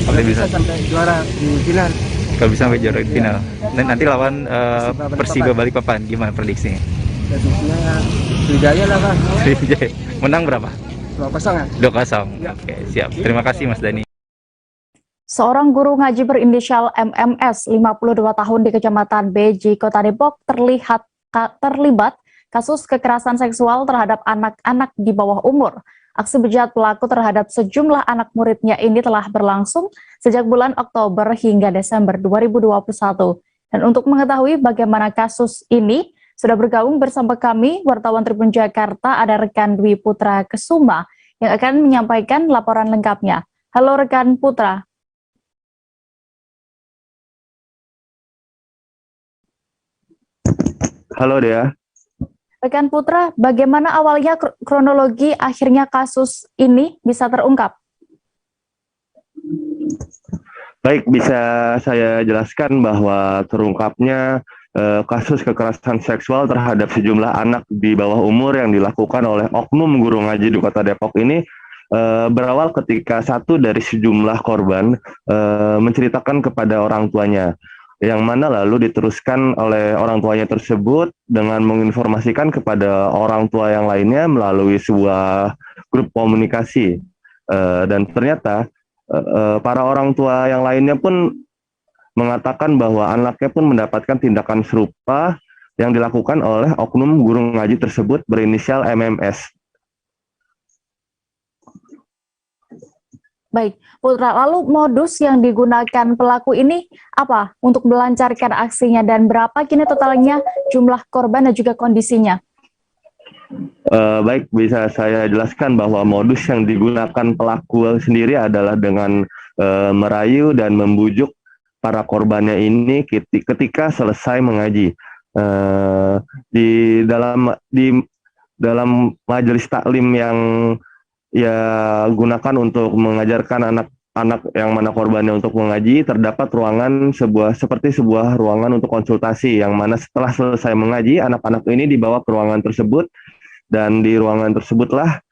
Kalau bisa sampai juara di final. Kalau bisa sampai juara di final. Dan nanti lawan Persiba Balikpapan gimana prediksinya? Prediksinya ya Sriwijaya lah Kak. Sriwijaya. Menang berapa? 2-0 ya? 2-0. Oke, siap. Terima kasih Mas Dani. Seorang guru ngaji berinisial MMS, 52 tahun di Kecamatan Beji, Kota Depok, terlibat kasus kekerasan seksual terhadap anak-anak di bawah umur. Aksi bejat pelaku terhadap sejumlah anak muridnya ini telah berlangsung sejak bulan Oktober hingga Desember 2021. Dan untuk mengetahui bagaimana kasus ini, sudah bergabung bersama kami, wartawan Tribun Jakarta, ada rekan Dwi Putra Kesuma yang akan menyampaikan laporan lengkapnya. Halo rekan Putra. Halo Dea. Rekan Putra, bagaimana awalnya kronologi akhirnya kasus ini bisa terungkap? Baik, bisa saya jelaskan bahwa terungkapnya kasus kekerasan seksual terhadap sejumlah anak di bawah umur yang dilakukan oleh oknum guru ngaji di Kota Depok ini berawal ketika satu dari sejumlah korban menceritakan kepada orang tuanya, yang mana lalu diteruskan oleh orang tuanya tersebut dengan menginformasikan kepada orang tua yang lainnya melalui sebuah grup komunikasi. Dan ternyata para orang tua yang lainnya pun mengatakan bahwa anaknya pun mendapatkan tindakan serupa yang dilakukan oleh oknum guru ngaji tersebut berinisial MMS. Baik, Putra, lalu modus yang digunakan pelaku ini apa untuk melancarkan aksinya dan berapa kini totalnya jumlah korban dan juga kondisinya? Baik, bisa saya jelaskan bahwa modus yang digunakan pelaku sendiri adalah dengan merayu dan membujuk para korbannya ini ketika selesai mengaji. Di dalam majelis taklim yang gunakan untuk mengajarkan anak-anak yang mana korbannya untuk mengaji, terdapat ruangan seperti sebuah ruangan untuk konsultasi, yang mana setelah selesai mengaji, anak-anak ini dibawa ke ruangan tersebut dan di ruangan tersebutlah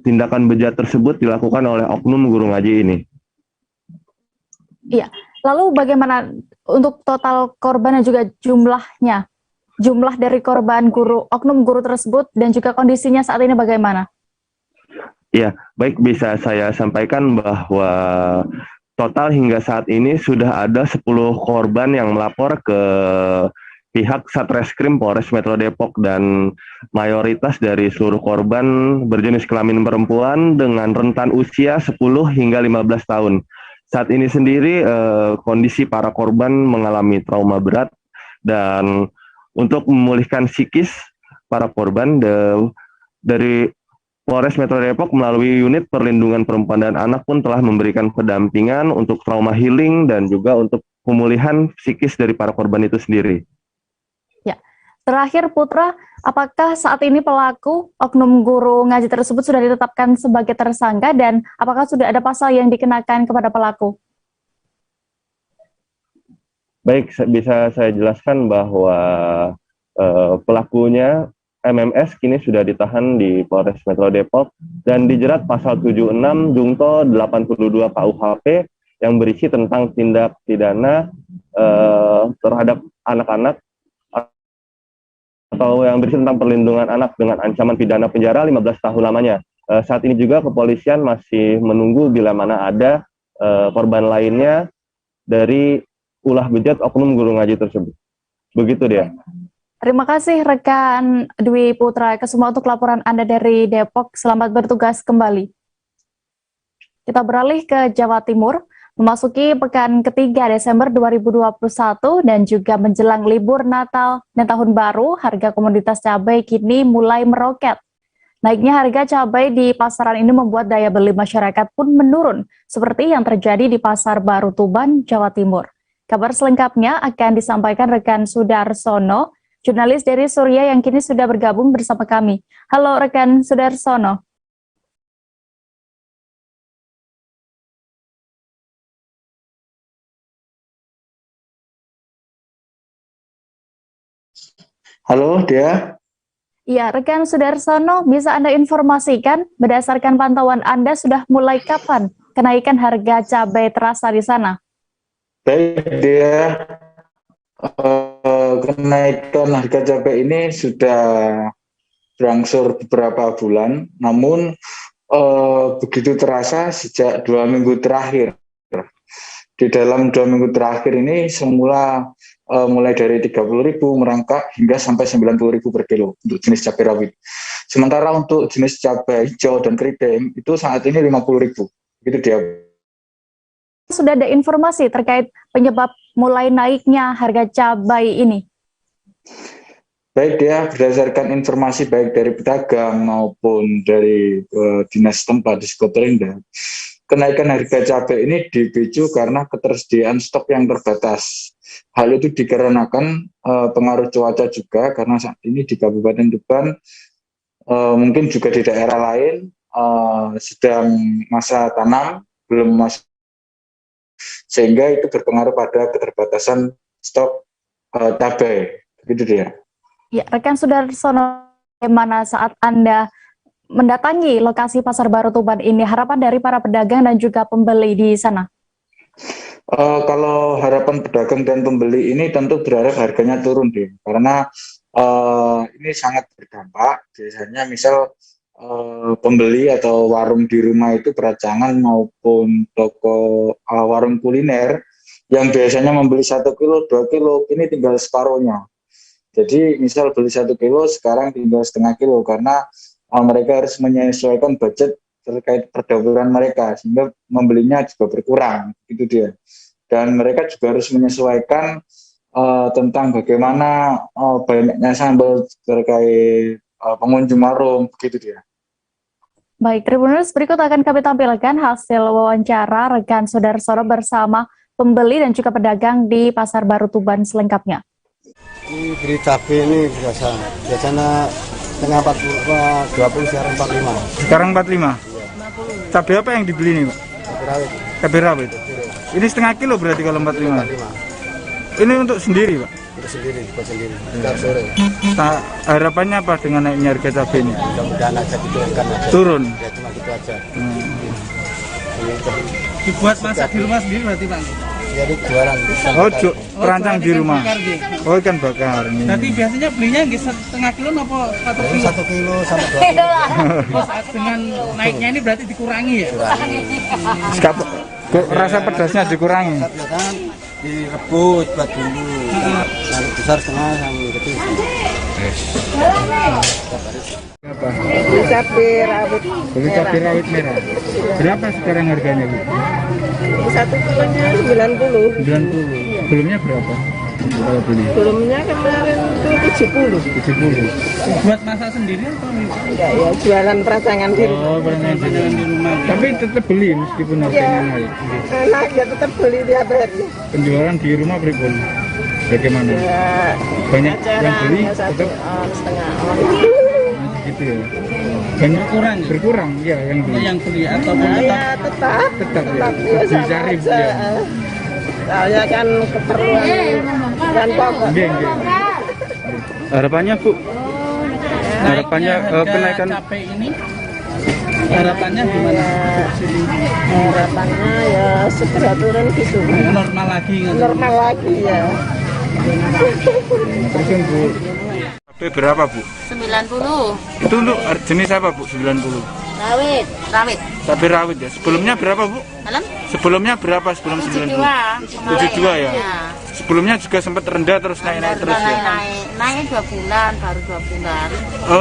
tindakan bejat tersebut dilakukan oleh oknum guru ngaji ini. Iya, lalu bagaimana untuk total korban dan juga jumlahnya? Jumlah dari korban oknum guru tersebut dan juga kondisinya saat ini bagaimana? Ya, baik, bisa saya sampaikan bahwa total hingga saat ini sudah ada 10 korban yang melapor ke pihak Satreskrim Polres Metro Depok, dan mayoritas dari seluruh korban berjenis kelamin perempuan dengan rentan usia 10 hingga 15 tahun. Saat ini sendiri kondisi para korban mengalami trauma berat, dan untuk memulihkan psikis para korban dari Polres Metro Depok melalui unit perlindungan perempuan dan anak pun telah memberikan pendampingan untuk trauma healing dan juga untuk pemulihan psikis dari para korban itu sendiri. Terakhir Putra, apakah saat ini pelaku oknum guru ngaji tersebut sudah ditetapkan sebagai tersangka dan apakah sudah ada pasal yang dikenakan kepada pelaku? Baik, bisa saya jelaskan bahwa pelakunya MMS kini sudah ditahan di Polres Metro Depok dan dijerat pasal 76 Jungto 82 KUHP yang berisi tentang tindak pidana terhadap anak-anak atau yang berisi tentang perlindungan anak dengan ancaman pidana penjara 15 tahun lamanya. Saat ini juga kepolisian masih menunggu bila mana ada korban lainnya dari ulah bejat oknum guru ngaji tersebut. Begitu dia. Terima kasih rekan Dwi Putra Kesuma untuk laporan Anda dari Depok. Selamat bertugas kembali. Kita beralih ke Jawa Timur. Memasuki pekan ketiga Desember 2021 dan juga menjelang libur Natal dan Tahun Baru, harga komoditas cabai kini mulai meroket. Naiknya harga cabai di pasaran ini membuat daya beli masyarakat pun menurun, seperti yang terjadi di Pasar Baru Tuban, Jawa Timur. Kabar selengkapnya akan disampaikan rekan Sudarsono, jurnalis dari Surya yang kini sudah bergabung bersama kami. Halo rekan Sudarsono. Halo, Dea. Ya, rekan Sudarsono, bisa Anda informasikan berdasarkan pantauan Anda sudah mulai kapan kenaikan harga cabai terasa di sana? Baik, Dea. Kenaikan harga cabai ini sudah berangsur beberapa bulan, namun begitu terasa sejak 2 minggu terakhir. Di dalam 2 minggu terakhir ini semula mulai dari 30.000 merangkak hingga sampai 90.000 per kilo untuk jenis cabai rawit. Sementara untuk jenis cabai hijau dan keriting itu saat ini 50.000. Begitu dia. Sudah ada informasi terkait penyebab mulai naiknya harga cabai ini? Baik, dia berdasarkan informasi baik dari pedagang maupun dari dinas tempat di Skotlanda. Kenaikan harga cabai ini dipicu karena ketersediaan stok yang terbatas. Hal itu dikarenakan pengaruh cuaca juga, karena saat ini di Kabupaten Tuban, mungkin juga di daerah lain, sedang masa tanam, belum masuk, sehingga itu berpengaruh pada keterbatasan stok cabai. Begitu dia. Ya, rekan Sudarsono, bagaimana saat Anda mendatangi lokasi Pasar Baru Tuban ini, harapan dari para pedagang dan juga pembeli di sana? Kalau harapan pedagang dan pembeli ini tentu berharap harganya turun deh, karena ini sangat berdampak. Biasanya misal pembeli atau warung di rumah itu peracangan maupun toko warung kuliner yang biasanya membeli 1 kilo, 2 kilo, ini tinggal separuhnya. Jadi misal beli 1 kilo sekarang tinggal setengah kilo, karena mereka harus menyesuaikan budget terkait perdagangan mereka, sehingga membelinya juga berkurang, gitu dia. Dan mereka juga harus menyesuaikan tentang bagaimana banyaknya sambal terkait pengunjung warung, begitu dia. Baik, Tribuners, berikut akan kami tampilkan hasil wawancara rekan Sudarsono bersama pembeli dan juga pedagang di Pasar Baru Tuban selengkapnya. Ini beli cabai ini biasanya setengah 20, sekarang 45. Sekarang 45? Cabai apa yang dibeli nih, Pak? Cabai rawit. Cabai rawit. Ini setengah kilo berarti kalau 45? Ini untuk sendiri, Pak? Untuk sendiri, buat sendiri. Setiap sore. Harapannya apa dengan naiknya harga cabai ini? Mudah-mudahan aja diturunkan aja. Turun? Ya cuma gitu aja. Dibuat masak di rumah sendiri berarti, Pak? Jadi jualan. Oh, perancang di rumah. Oh, ikan bakar. Berarti biasanya belinya setengah kilo apa 1 kilo? 1 kilo sama 2 kilo. Terus dengan naiknya ini berarti dikurangi ya? Kok rasa pedasnya dikurangi? Direbus buat bumbu. Yang besar setengah, yang kecil. Beli cabai rawit. Beli cabai rawit merah. Berapa sekarang harganya, Bu? 1 kilonya 90. 90. Sebelumnya berapa? Kalau beli? Sebelumnya kemarin itu 70. Buat masak sendiri atau enggak ya, jualan peracangan di rumah. Oh, peracangan di rumah. Tapi tetap beli meskipun harganya naik. Enak ya, tetap beli tiap hari. Penjualan di rumah berikut. Bagaimana? Ya, banyak yang beli tetap setengah gitu ya. Banyak berkurang ya yang beli atau ya tetap ya. Dicari ya. Soalnya kan keperluan dan pokok. Harapannya, Bu? Harapannya kenaikan cabai ini harapannya gimana? Harapannya ya segera turun gitu. Normal lagi ya. Terus, Bu. Cabai berapa, Bu? 90. Itu untuk jenis apa, Bu? 90. Rawit. Cabai rawit ya. Sebelumnya berapa, Bu? Alam? Sebelumnya berapa sebelum 90? 72 ya. Sebelumnya juga sempat rendah terus naik terus ya. Naik 2 bulan, baru 2 bulan.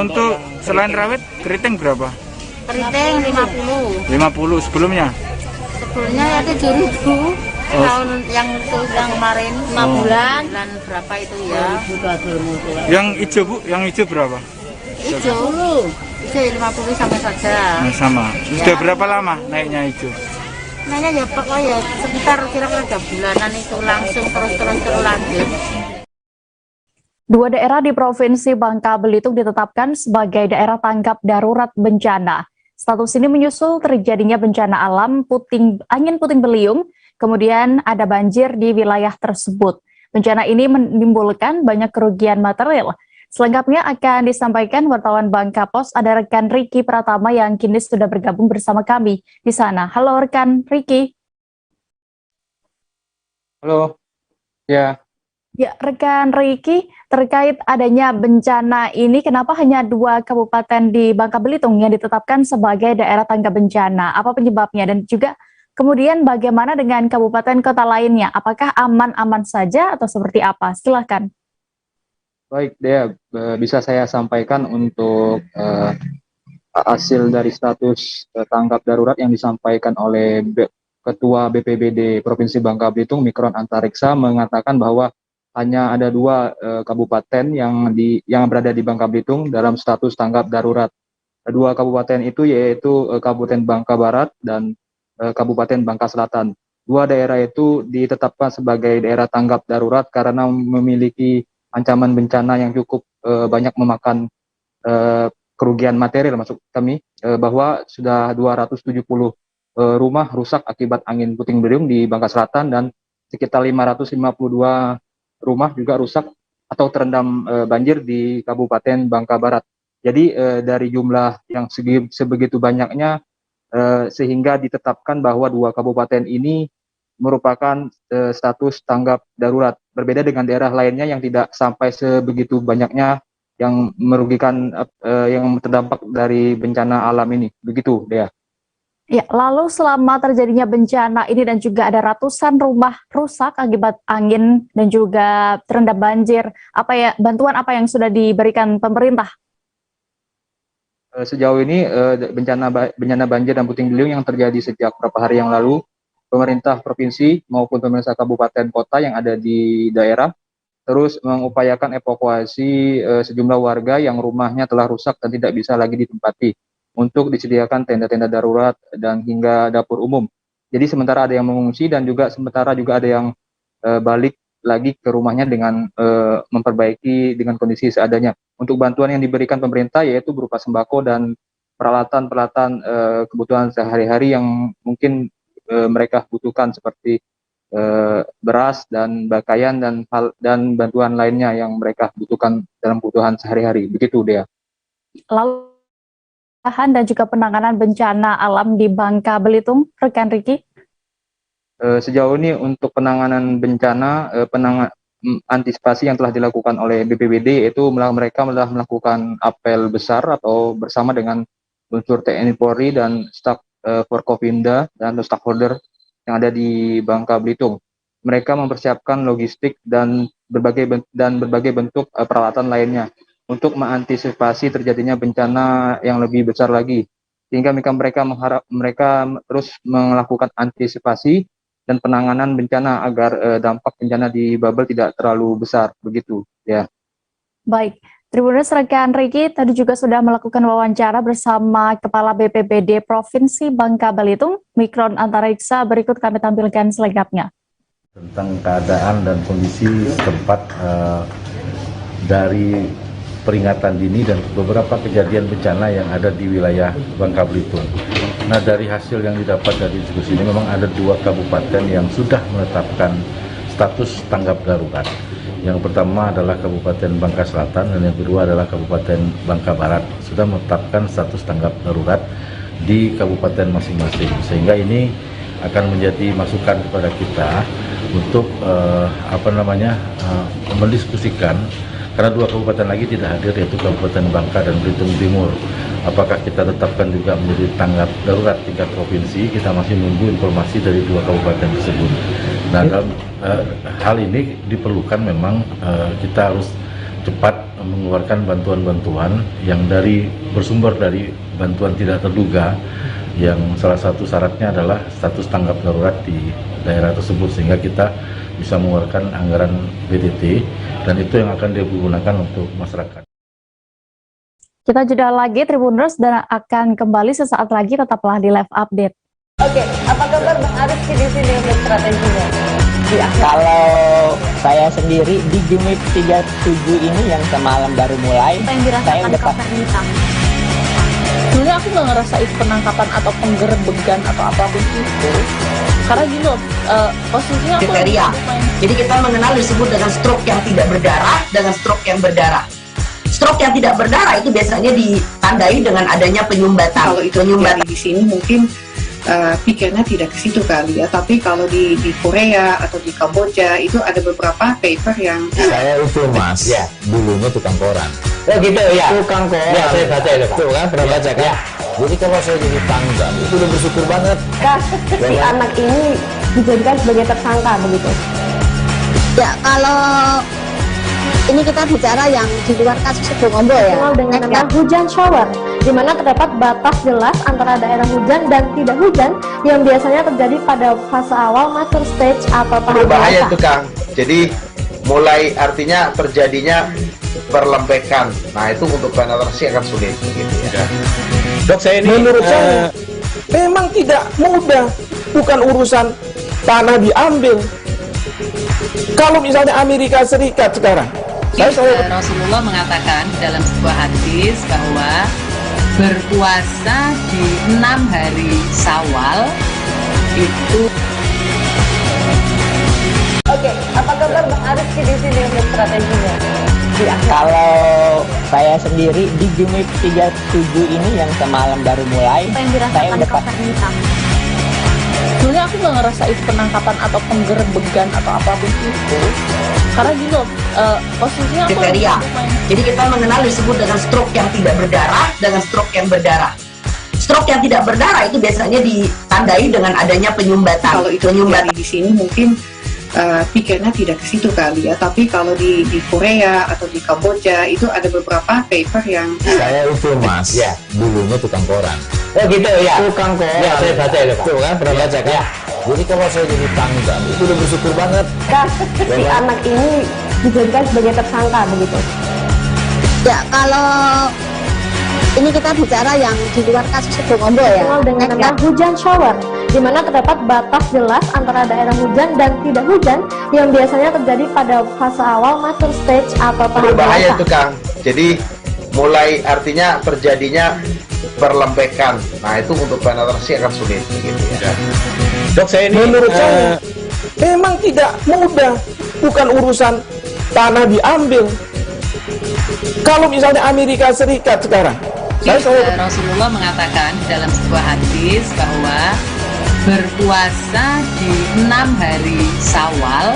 Untuk selain rawit, keriting berapa? Keriting 50. 50 sebelumnya? Sebelumnya ya 7.000. Tahun yang kemarin 5 bulan berapa itu ya? Yang hijau, Bu, yang hijau berapa? Hijau 50 sama saja. Nah, sama. Sudah berapa lama naiknya hijau? Naiknya ya pokoknya sekitar kira-kira 3 bulanan itu langsung terus lanjut. 2 daerah di Provinsi Bangka Belitung ditetapkan sebagai daerah tanggap darurat bencana. Status ini menyusul terjadinya bencana alam angin puting beliung, kemudian ada banjir di wilayah tersebut. Bencana ini menimbulkan banyak kerugian material. Selengkapnya akan disampaikan wartawan Bangka Pos, ada rekan Riki Pratama yang kini sudah bergabung bersama kami di sana. Halo rekan Riki. Halo. Ya. Ya, rekan Riki, terkait adanya bencana ini, kenapa hanya 2 kabupaten di Bangka Belitung yang ditetapkan sebagai daerah tanggap bencana? Apa penyebabnya? Dan juga kemudian bagaimana dengan kabupaten kota lainnya? Apakah aman-aman saja atau seperti apa? Silakan. Baik, Dea, bisa saya sampaikan untuk hasil dari status tanggap darurat yang disampaikan oleh Ketua BPBD Provinsi Bangka Belitung, Mikron Antariksa, mengatakan bahwa hanya ada 2 kabupaten yang berada di Bangka Belitung dalam status tanggap darurat. 2 kabupaten itu yaitu Kabupaten Bangka Barat dan Kabupaten Bangka Selatan. 2 daerah itu ditetapkan sebagai daerah tanggap darurat karena memiliki ancaman bencana yang cukup banyak memakan kerugian material, maksud kami bahwa sudah 270 rumah rusak akibat angin puting beliung di Bangka Selatan dan sekitar 552 rumah juga rusak atau terendam banjir di Kabupaten Bangka Barat. Jadi dari jumlah yang sebegitu banyaknya sehingga ditetapkan bahwa 2 kabupaten ini merupakan status tanggap darurat. Berbeda dengan daerah lainnya yang tidak sampai sebegitu banyaknya yang merugikan, yang terdampak dari bencana alam ini. Begitu, Dea. Ya, lalu selama terjadinya bencana ini dan juga ada ratusan rumah rusak akibat angin dan juga terendam banjir, bantuan apa yang sudah diberikan pemerintah? Sejauh ini bencana banjir dan puting beliung yang terjadi sejak beberapa hari yang lalu, pemerintah provinsi maupun pemerintah kabupaten kota yang ada di daerah terus mengupayakan evakuasi sejumlah warga yang rumahnya telah rusak dan tidak bisa lagi ditempati untuk disediakan tenda-tenda darurat dan hingga dapur umum. Jadi sementara ada yang mengungsi dan sementara juga ada yang balik lagi ke rumahnya dengan memperbaiki dengan kondisi seadanya. Untuk bantuan yang diberikan pemerintah yaitu berupa sembako dan peralatan-peralatan kebutuhan sehari-hari yang mungkin mereka butuhkan seperti beras dan pakaian dan bantuan lainnya yang mereka butuhkan dalam kebutuhan sehari-hari. Begitu dia. Lalu tahan dan juga penanganan bencana alam di Bangka Belitung, rekan Riki. Sejauh ini untuk penanganan bencana, antisipasi yang telah dilakukan oleh BPBD itu mereka telah melakukan apel besar atau bersama dengan unsur TNI Polri dan staf Forkopimda dan stakeholder yang ada di Bangka Belitung. Mereka mempersiapkan logistik dan berbagai bentuk peralatan lainnya untuk mengantisipasi terjadinya bencana yang lebih besar lagi. Sehingga mereka terus melakukan antisipasi dan penanganan bencana agar dampak bencana di Babel tidak terlalu besar, begitu ya. Baik, Tribuners, rekan Riki tadi juga sudah melakukan wawancara bersama Kepala BPBD Provinsi Bangka Belitung, Mikron Antariksa. Berikut kami tampilkan selengkapnya. Tentang keadaan dan kondisi tempat dari peringatan dini dan beberapa kejadian bencana yang ada di wilayah Bangka Belitung. Nah, dari hasil yang didapat dari diskusi ini memang ada 2 kabupaten yang sudah menetapkan status tanggap darurat. Yang pertama adalah Kabupaten Bangka Selatan dan yang kedua adalah Kabupaten Bangka Barat sudah menetapkan status tanggap darurat di kabupaten masing-masing. Sehingga ini akan menjadi masukan kepada kita untuk mendiskusikan, karena 2 kabupaten lagi tidak hadir, yaitu Kabupaten Bangka dan Belitung Timur. Apakah kita tetapkan juga menjadi tanggap darurat tingkat provinsi? Kita masih menunggu informasi dari 2 kabupaten tersebut. Nah, dalam hal ini diperlukan memang kita harus cepat mengeluarkan bantuan-bantuan yang bersumber dari bantuan tidak terduga, yang salah satu syaratnya adalah status tanggap darurat di daerah tersebut, sehingga kita bisa mengeluarkan anggaran BTT dan itu yang akan digunakan untuk masyarakat. Kita jeda lagi Tribuners dan akan kembali sesaat lagi, tetaplah di Live Update. Oke, apa kabar Bang Arifki di sini untuk strateginya? Kalau saya sendiri di Jumit 37 ini yang semalam baru mulai, saya udah sebenarnya aku nggak ngerasain penangkapan atau penggerebegan atau apapun itu, karena gini loh, posisinya aku kriteria. Jadi kita mengenal disebut dengan stroke yang tidak berdarah dengan stroke yang berdarah. Stroke yang tidak berdarah itu biasanya ditandai dengan adanya penyumbatan. Kalau itu penyumbatan di sini mungkin pikirnya tidak ke situ kali ya, tapi kalau di Korea atau di Kamboja itu ada beberapa paper yang saya itu mas, ya dulunya tukang koran. Oh gitu ya, tukang koran. Ya saya baca itu tuh kan, pernah baca kan. Ya. Jadi kalau saya jadi tanggap itu udah bersyukur banget. Si anak ini dijadikan sebagai tersangka begitu. Ya kalau ini kita bicara yang di luar kasus Sebongombo ya. Dengan nama hujan shower, di mana terdapat batas jelas antara daerah hujan dan tidak hujan yang biasanya terjadi pada fase awal mature stage atau tahap berbahaya itu Kang. Jadi mulai artinya terjadinya perlempekan. Nah itu untuk penetrasi akan sulit gitu ya. Dok, saya ini menurut saya memang tidak mudah, bukan urusan tanah diambil. Kalau misalnya Amerika Serikat sekarang, Rasulullah mengatakan dalam sebuah hadis bahwa berpuasa di 6 hari Syawal itu. Oke, apa kabar Bang Arifki di sini untuk strateginya? Kalau saya sendiri di Jumit 37 ini yang semalam baru mulai, saya udah sebenarnya aku nggak ngerasain penangkapan atau penggerebegan atau apapun itu, karena gini loh, posisinya aku kriteria. Jadi kita mengenal disebut dengan stroke yang tidak berdarah dengan stroke yang berdarah. Stroke yang tidak berdarah itu biasanya ditandai dengan adanya penyumbatan. Kalau itu penyumbatan di sini mungkin pikirnya tidak ke situ kali ya, tapi kalau di Korea atau di Kamboja itu ada beberapa paper yang saya itu mas, ya dulunya tukang koran. Oh gitu ya, tukang koran. Ya saya baca itu tuh kan, pernah baca kan. Jadi kalau saya jadi tanggap itu udah bersyukur banget. Si anak ini dijadikan sebagai tersangka begitu. Ya kalau ini kita bicara yang di luar kasus Sebongombo ya. Dengan nama hujan shower, di mana terdapat batas jelas antara daerah hujan dan tidak hujan yang biasanya terjadi pada fase awal mature stage atau tahap berbahaya itu Kang. Jadi mulai artinya terjadinya perlempekan. Nah itu untuk penetrasi akan sulit gitu ya. Dok, saya ini menurut saya Memang tidak mudah, bukan urusan tanah diambil. Kalau misalnya Amerika Serikat sekarang, Rasulullah mengatakan dalam sebuah hadis bahwa berpuasa di 6 hari Syawal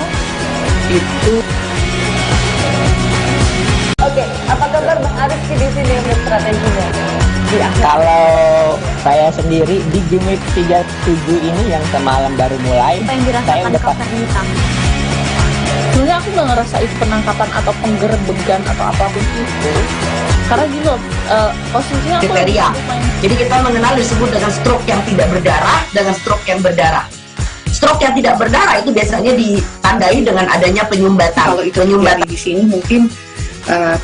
itu. Oke, apa kabar Bang Arifki di sini untuk strateginya? Kalau saya sendiri di Jumip 37 ini yang semalam baru mulai, saya udah sebenarnya aku nggak ngerasa itu penangkapan atau penggerbegan atau apapun itu, karena gini loh, posisinya aku kriteria. Jadi kita mengenal disebut dengan stroke yang tidak berdarah dengan stroke yang berdarah. Stroke yang tidak berdarah itu biasanya ditandai dengan adanya penyumbatan. Kalau itu terjadi di sini mungkin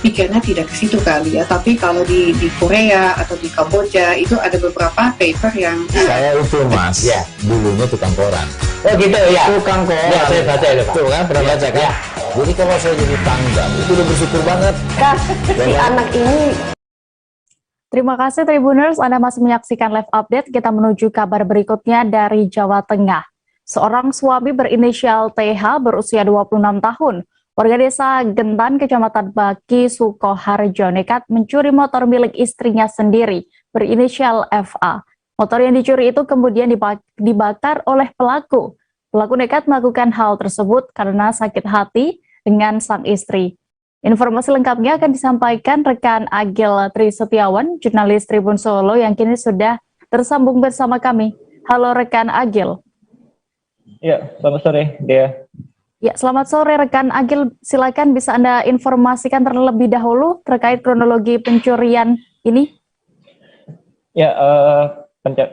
pikirnya tidak ke situ kali ya, tapi kalau di Korea atau di Kamboja itu ada beberapa paper yang saya itu mas, ya dulunya tukang koran. Oh gitu ya, Tukang koran. Ya, saya baca itu Pak. Tuh kan, pernah baca kan? Ya. Jadi kalau saya jadi tanggap, itu udah bersyukur banget. Si anak ini. Terima kasih Tribuners, Anda masih menyaksikan live update. Kita menuju kabar berikutnya dari Jawa Tengah. Seorang suami berinisial TH berusia 26 tahun. Warga desa Gentan, Kecamatan Baki, Sukoharjo nekat mencuri motor milik istrinya sendiri berinisial FA. Motor yang dicuri itu kemudian dibakar oleh pelaku. Pelaku nekat melakukan hal tersebut karena sakit hati dengan sang istri. Informasi lengkapnya akan disampaikan rekan Agil Tri Setiawan, jurnalis Tribun Solo yang kini sudah tersambung bersama kami. Halo rekan Agil. Ya, selamat sore, Dea. Ya, selamat sore rekan Agil. Silakan bisa Anda informasikan terlebih dahulu terkait kronologi pencurian ini. Ya,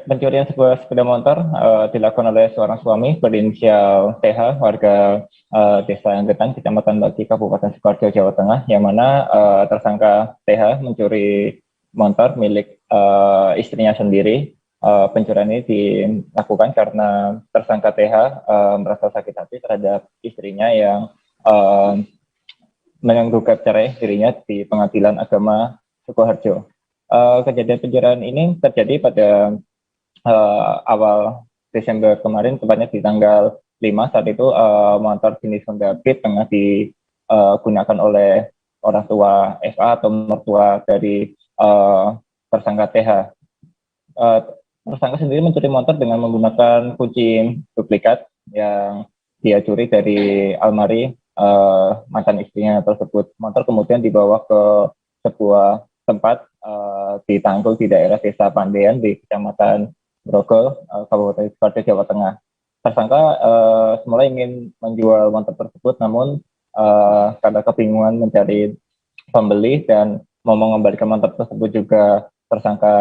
pencurian sebuah sepeda motor dilakukan oleh seorang suami berinisial TH, warga desa Gentan, Kecamatan Baki, Kabupaten Sukoharjo, Jawa Tengah, yang mana tersangka TH mencuri motor milik istrinya sendiri. Pencurian ini dilakukan karena tersangka TH merasa sakit hati terhadap istrinya yang menggugat cerai dirinya di Pengadilan Agama Sukoharjo. Kejadian pencurian ini terjadi pada awal Desember kemarin, tepatnya di tanggal 5. Saat itu motor jenis Honda Beat tengah digunakan oleh orang tua FA atau mertua dari tersangka TH. Tersangka sendiri mencuri motor dengan menggunakan kunci duplikat yang dia curi dari almari mantan istrinya tersebut. Motor kemudian dibawa ke sebuah tempat di Tanggul di daerah Desa Pandean di Kecamatan Grogol, Kabupaten Sukoharjo, Jawa Tengah. Tersangka semula ingin menjual motor tersebut, namun karena kebingungan mencari pembeli dan mau mengembalikan motor tersebut juga tersangka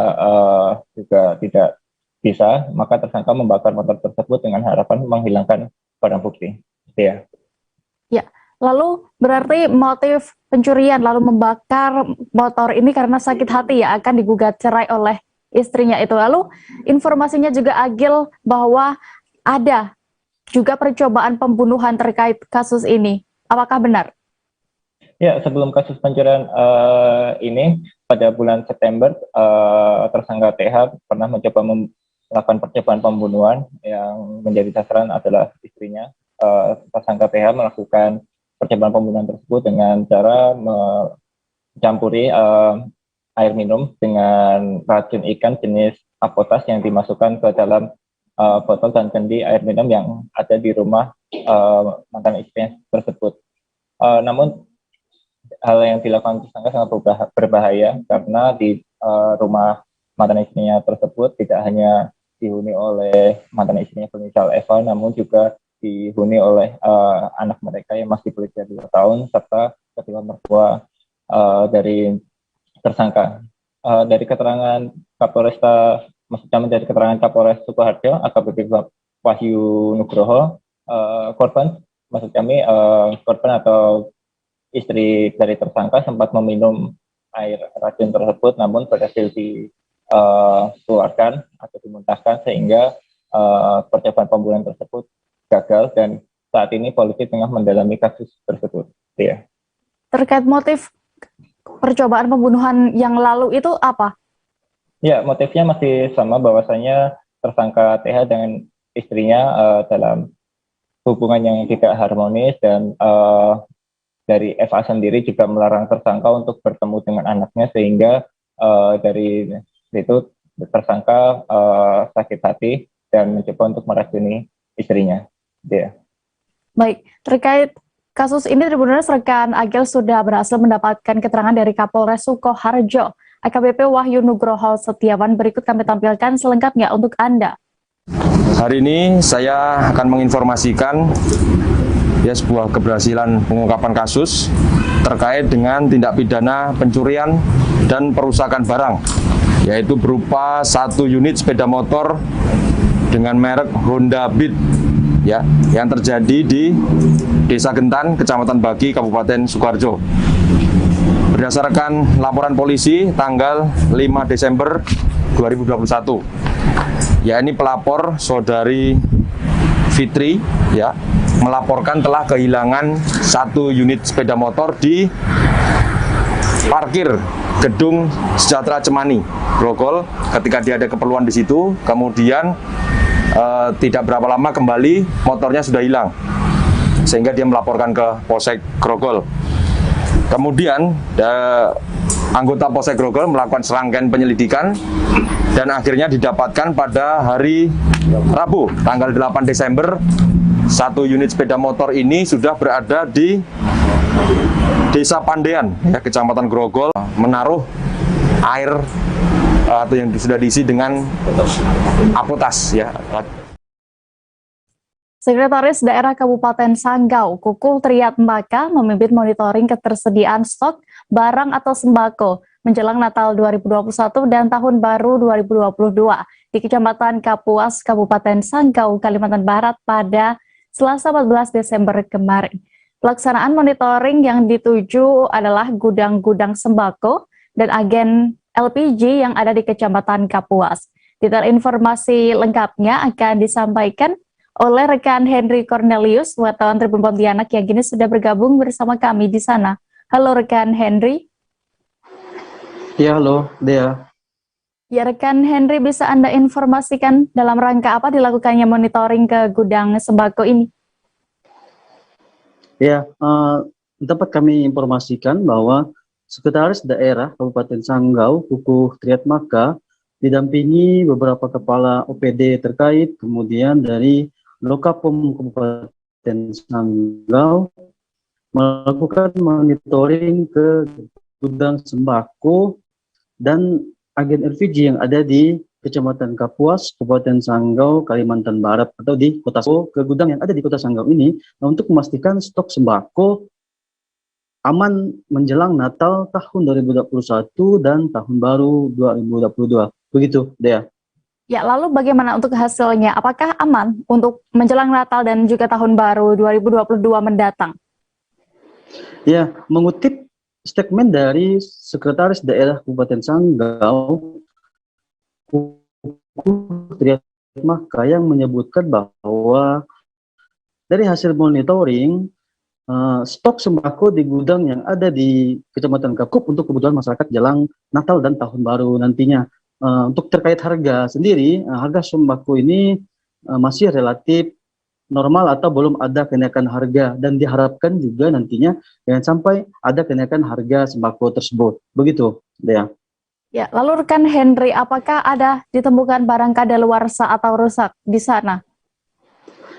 juga tidak bisa, maka tersangka membakar motor tersebut dengan harapan menghilangkan barang bukti. Ya. Ya, lalu berarti motif pencurian lalu membakar motor ini karena sakit hati ya, akan digugat cerai oleh istrinya itu. Lalu informasinya juga Agil bahwa ada juga percobaan pembunuhan terkait kasus ini. Apakah benar? Ya, sebelum kasus pencurian ini, pada bulan September, tersangka TH pernah mencoba melakukan percobaan pembunuhan yang menjadi sasaran adalah istrinya. Tersangka TH melakukan percobaan pembunuhan tersebut dengan cara mencampuri air minum dengan racun ikan jenis apotas yang dimasukkan ke dalam botol dan kendi air minum yang ada di rumah mantan istrinya tersebut. Namun hal yang dilakukan tersangka sangat berbahaya karena di rumah mantan istrinya tersebut tidak hanya dihuni oleh mantan istrinya berinisial Eva, namun juga dihuni oleh anak mereka yang masih berusia 2 tahun serta kedua mertua dari tersangka. Dari keterangan Kapolresta, maksudnya dari keterangan Kapolres Sukoharjo, AKBP Wahyu Nugroho, korban, maksud kami korban atau istri dari tersangka sempat meminum air racun tersebut, namun berhasil dikeluarkan atau dimuntahkan sehingga percobaan pembunuhan tersebut gagal dan saat ini polisi tengah mendalami kasus tersebut. Ya. Terkait motif percobaan pembunuhan yang lalu itu apa? Ya, motifnya masih sama, bahwasanya tersangka TH dengan istrinya dalam hubungan yang tidak harmonis, dan dari FA sendiri juga melarang tersangka untuk bertemu dengan anaknya, sehingga dari situ tersangka sakit hati dan mencoba untuk meracuni istrinya. Baik, terkait kasus ini Tribuners, rekan Agil sudah berhasil mendapatkan keterangan dari Kapolres Sukoharjo, AKBP Wahyu Nugroho Setiawan. Berikut kami tampilkan selengkapnya untuk Anda. Hari ini saya akan menginformasikan sebuah keberhasilan pengungkapan kasus terkait dengan tindak pidana pencurian dan perusakan barang, yaitu berupa 1 unit sepeda motor dengan merek Honda Beat yang terjadi di Desa Gentan, Kecamatan Bagi, Kabupaten Sukoharjo. Berdasarkan laporan polisi tanggal 5 Desember 2021, ini pelapor saudari Fitri melaporkan telah kehilangan 1 unit sepeda motor di parkir Gedung Sejahtera Cemani, Grogol. Ketika dia ada keperluan di situ, kemudian tidak berapa lama kembali motornya sudah hilang, sehingga dia melaporkan ke Polsek Grogol. Kemudian anggota Polsek Grogol melakukan serangkaian penyelidikan dan akhirnya didapatkan pada hari Rabu tanggal 8 Desember 1 unit sepeda motor ini sudah berada di Desa Pandean, Kecamatan Grogol, menaruh air atau yang sudah diisi dengan apotas. Sekretaris Daerah Kabupaten Sanggau, Kukuh Triatmaka, memimpin monitoring ketersediaan stok barang atau sembako menjelang Natal 2021 dan Tahun Baru 2022 di Kecamatan Kapuas, Kabupaten Sanggau, Kalimantan Barat pada Selasa 14 Desember kemarin. Pelaksanaan monitoring yang dituju adalah gudang-gudang sembako dan agen LPG yang ada di Kecamatan Kapuas. Detail informasi lengkapnya akan disampaikan oleh rekan Henry Cornelius, wartawan Tribun Pontianak yang kini sudah bergabung bersama kami di sana. Halo rekan Henry. Ya, halo Dea. Ya, rekan Henry, bisa Anda informasikan dalam rangka apa dilakukannya monitoring ke gudang sembako ini? Ya, dapat kami informasikan bahwa Sekretaris Daerah Kabupaten Sanggau, Kukuh Triatmaka, didampingi beberapa kepala OPD terkait, kemudian dari Lokapom Kabupaten Sanggau melakukan monitoring ke gudang sembako dan agen LPG yang ada di Kecamatan Kapuas, Kabupaten Sanggau, Kalimantan Barat, atau di Kota Sanggau, ke gudang yang ada di Kota Sanggau ini, untuk memastikan stok sembako aman menjelang Natal tahun 2021 dan Tahun Baru 2022. Begitu, Dea. Ya, lalu bagaimana untuk hasilnya? Apakah aman untuk menjelang Natal dan juga Tahun Baru 2022 mendatang? Ya, mengutip statement dari Sekretaris Daerah Kabupaten Sanggau, Kukuh Triatmaka, yang menyebutkan bahwa dari hasil monitoring, stok sembako di gudang yang ada di Kecamatan Kapuas untuk kebutuhan masyarakat jelang Natal dan Tahun Baru nantinya. Untuk terkait harga sendiri, harga sembako ini masih relatif normal atau belum ada kenaikan harga, dan diharapkan juga nantinya jangan sampai ada kenaikan harga sembako tersebut. Begitu, Dea. Ya, lalu rekan Henry, apakah ada ditemukan barang kadaluarsa atau rusak di sana?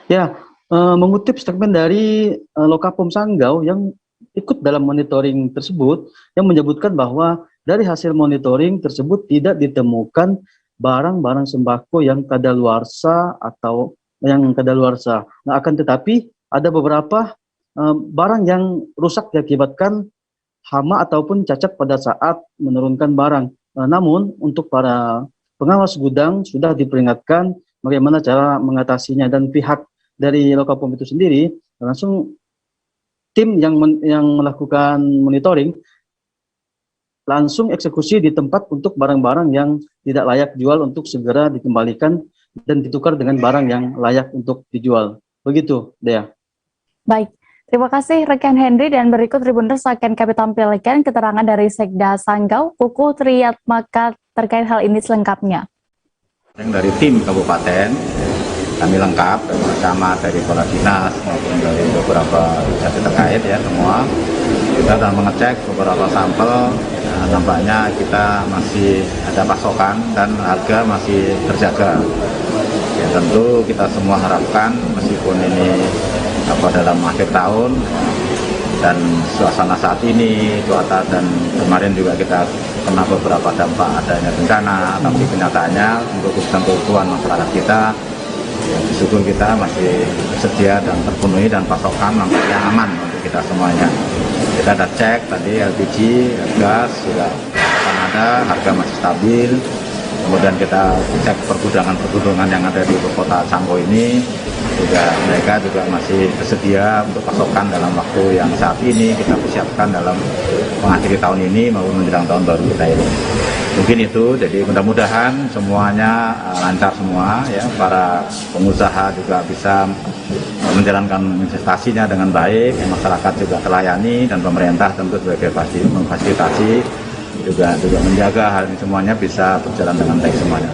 Ya, mengutip statement dari Lokapom Sanggau yang ikut dalam monitoring tersebut, yang menyebutkan bahwa dari hasil monitoring tersebut tidak ditemukan barang-barang sembako yang kadaluarsa atau yang kadaluarsa. Nah, akan tetapi ada beberapa barang yang rusak diakibatkan hama ataupun cacat pada saat menurunkan barang. Namun untuk para pengawas gudang sudah diperingatkan bagaimana cara mengatasinya, dan pihak dari Lokapom itu sendiri langsung tim yang melakukan monitoring langsung eksekusi di tempat untuk barang-barang yang tidak layak jual untuk segera dikembalikan dan ditukar dengan barang yang layak untuk dijual. Begitu, Dea. Baik, terima kasih rekan Henry, dan berikut Tribuners akan kami tampilkan keterangan dari Sekda Sanggau, Kukuh Triatmaka, terkait hal ini selengkapnya. Dari tim kabupaten kami lengkap dari camat, dari kepala dinas maupun dari beberapa instansi terkait ya semua. Kita sudah mengecek beberapa sampel, nampaknya kita masih ada pasokan dan harga masih terjaga. Ya tentu kita semua harapkan meskipun ini dalam akhir tahun dan suasana saat ini, cuaca dan kemarin juga kita kena beberapa dampak adanya bencana, tapi kenyataannya untuk kebutuhan masyarakat kita, ya, syukur kita masih sedia dan terpenuhi dan pasokan nampaknya aman untuk kita semuanya. Kita ada cek tadi LPG, gas sudah akan ada, harga masih stabil. Kemudian kita cek pergudangan yang ada di kota Cangko ini, juga mereka juga masih bersedia untuk pasokan dalam waktu yang saat ini kita persiapkan dalam mengakhiri tahun ini maupun menjelang tahun baru kita ini. Mungkin itu, jadi mudah-mudahan semuanya lancar semua ya, para pengusaha juga bisa menjalankan investasinya dengan baik, masyarakat juga terlayani dan pemerintah tentu sebagai memfasilitasi juga menjaga hal ini semuanya bisa berjalan dengan baik semuanya.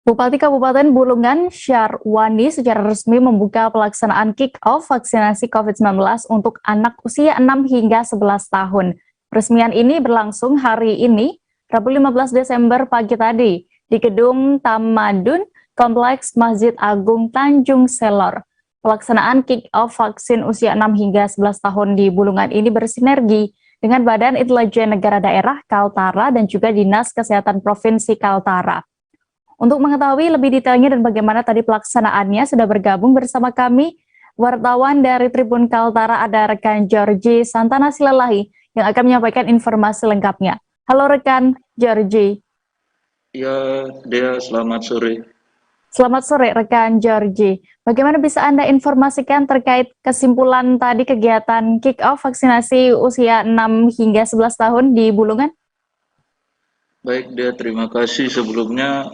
Bupati Kabupaten Bulungan Syarwani secara resmi membuka pelaksanaan kick-off vaksinasi COVID-19 untuk anak usia 6 hingga 11 tahun. Peresmian ini berlangsung hari ini, Rabu 15 Desember pagi tadi, di Gedung Tamadun, Kompleks Masjid Agung Tanjung Selor. Pelaksanaan kick-off vaksin usia 6 hingga 11 tahun di Bulungan ini bersinergi dengan Badan Intelijen Negara Daerah Kaltara dan juga Dinas Kesehatan Provinsi Kaltara. Untuk mengetahui lebih detailnya dan bagaimana tadi pelaksanaannya, sudah bergabung bersama kami wartawan dari Tribun Kaltara, ada rekan Georgie Santana Silalahi yang akan menyampaikan informasi lengkapnya. Halo rekan Georgie. Ya, Dea, selamat sore. Selamat sore rekan Georgie. Bagaimana bisa Anda informasikan terkait kesimpulan tadi kegiatan kick-off vaksinasi usia 6 hingga 11 tahun di Bulungan? Baik, Dea, terima kasih. Sebelumnya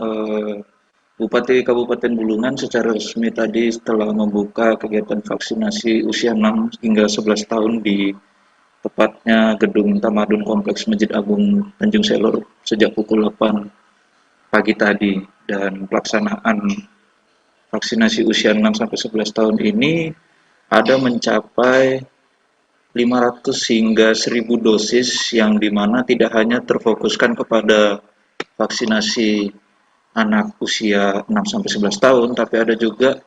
Bupati Kabupaten Bulungan secara resmi tadi telah membuka kegiatan vaksinasi usia 6 hingga 11 tahun di tepatnya Gedung Tamadun Kompleks Masjid Agung Tanjung Selor sejak pukul 8 pagi tadi. Dan pelaksanaan vaksinasi usia 6-11 tahun ini ada mencapai 500 hingga 1000 dosis yang dimana tidak hanya terfokuskan kepada vaksinasi anak usia 6-11 tahun, tapi ada juga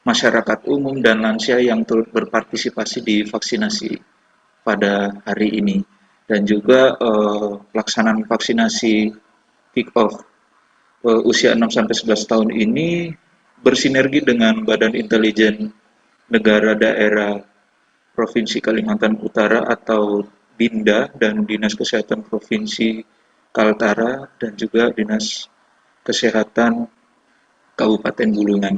masyarakat umum dan lansia yang turut berpartisipasi di vaksinasi pada hari ini. Dan juga pelaksanaan vaksinasi kick-off usia 6-11 tahun ini bersinergi dengan Badan Intelijen Negara Daerah Provinsi Kalimantan Utara atau BINDA dan Dinas Kesehatan Provinsi Kaltara dan juga Dinas Kesehatan Kabupaten Bulungan.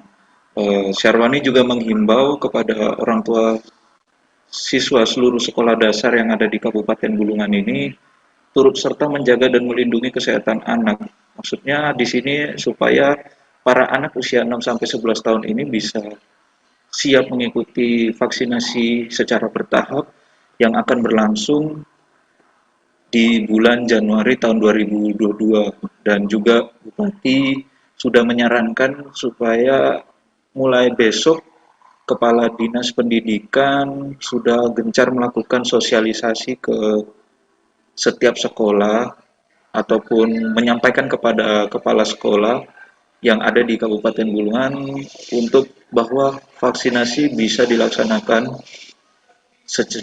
Syarwani juga menghimbau kepada orang tua siswa seluruh sekolah dasar yang ada di Kabupaten Bulungan ini turut serta menjaga dan melindungi kesehatan anak. Maksudnya di sini supaya para anak usia 6-11 tahun ini bisa siap mengikuti vaksinasi secara bertahap yang akan berlangsung di bulan Januari tahun 2022. Dan juga Bupati sudah menyarankan supaya mulai besok Kepala Dinas Pendidikan sudah gencar melakukan sosialisasi ke setiap sekolah ataupun menyampaikan kepada kepala sekolah yang ada di Kabupaten Bulungan untuk bahwa vaksinasi bisa dilaksanakan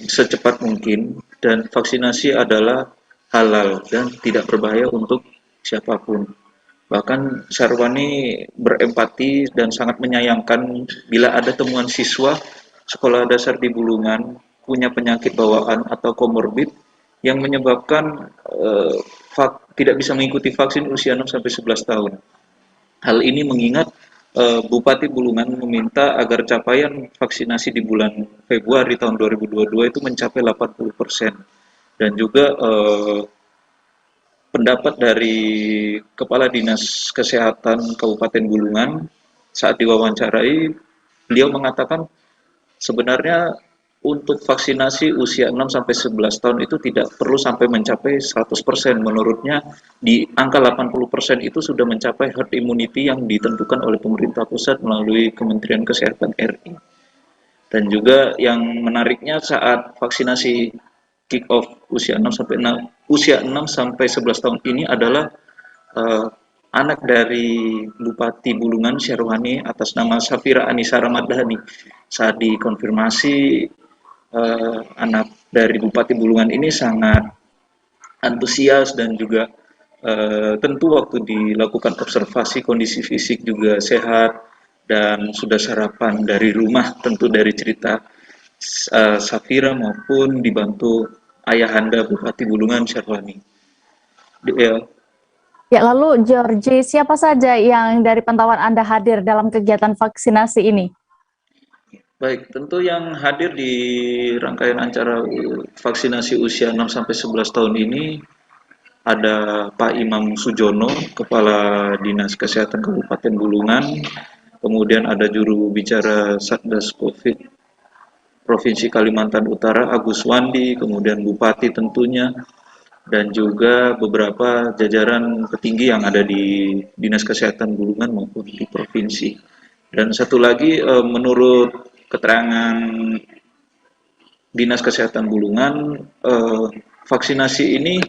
secepat mungkin dan vaksinasi adalah halal dan tidak berbahaya untuk siapapun. Bahkan Syarwani berempati dan sangat menyayangkan bila ada temuan siswa sekolah dasar di Bulungan punya penyakit bawaan atau komorbid yang menyebabkan tidak bisa mengikuti vaksin usia 6-11 tahun. Hal ini mengingat Bupati Bulungan meminta agar capaian vaksinasi di bulan Februari tahun 2022 itu mencapai 80%. Dan juga pendapat dari Kepala Dinas Kesehatan Kabupaten Bulungan saat diwawancarai, beliau mengatakan sebenarnya untuk vaksinasi usia 6-11 tahun itu tidak perlu sampai mencapai 100%. Menurutnya di angka 80% itu sudah mencapai herd immunity yang ditentukan oleh pemerintah pusat melalui Kementerian Kesehatan RI. Dan juga yang menariknya saat vaksinasi kick off usia 6-11 tahun ini adalah anak dari Bupati Bulungan Syarwani atas nama Safira Anissa Ramadhani. Saat dikonfirmasi, anak dari Bupati Bulungan ini sangat antusias dan juga tentu waktu dilakukan observasi kondisi fisik juga sehat dan sudah sarapan dari rumah, tentu dari cerita Safira maupun dibantu ayahanda Bupati Bulungan Syarwani. Ya, lalu Georgie, siapa saja yang dari pantauan Anda hadir dalam kegiatan vaksinasi ini? Baik, tentu yang hadir di rangkaian acara vaksinasi usia 6-11 tahun ini ada Pak Imam Sujono, Kepala Dinas Kesehatan Kabupaten Bulungan, kemudian ada juru bicara Satgas Covid Provinsi Kalimantan Utara Agus Wandi, kemudian Bupati tentunya, dan juga beberapa jajaran petinggi yang ada di Dinas Kesehatan Bulungan maupun di provinsi. Dan satu lagi, menurut keterangan Dinas Kesehatan Bulungan, vaksinasi ini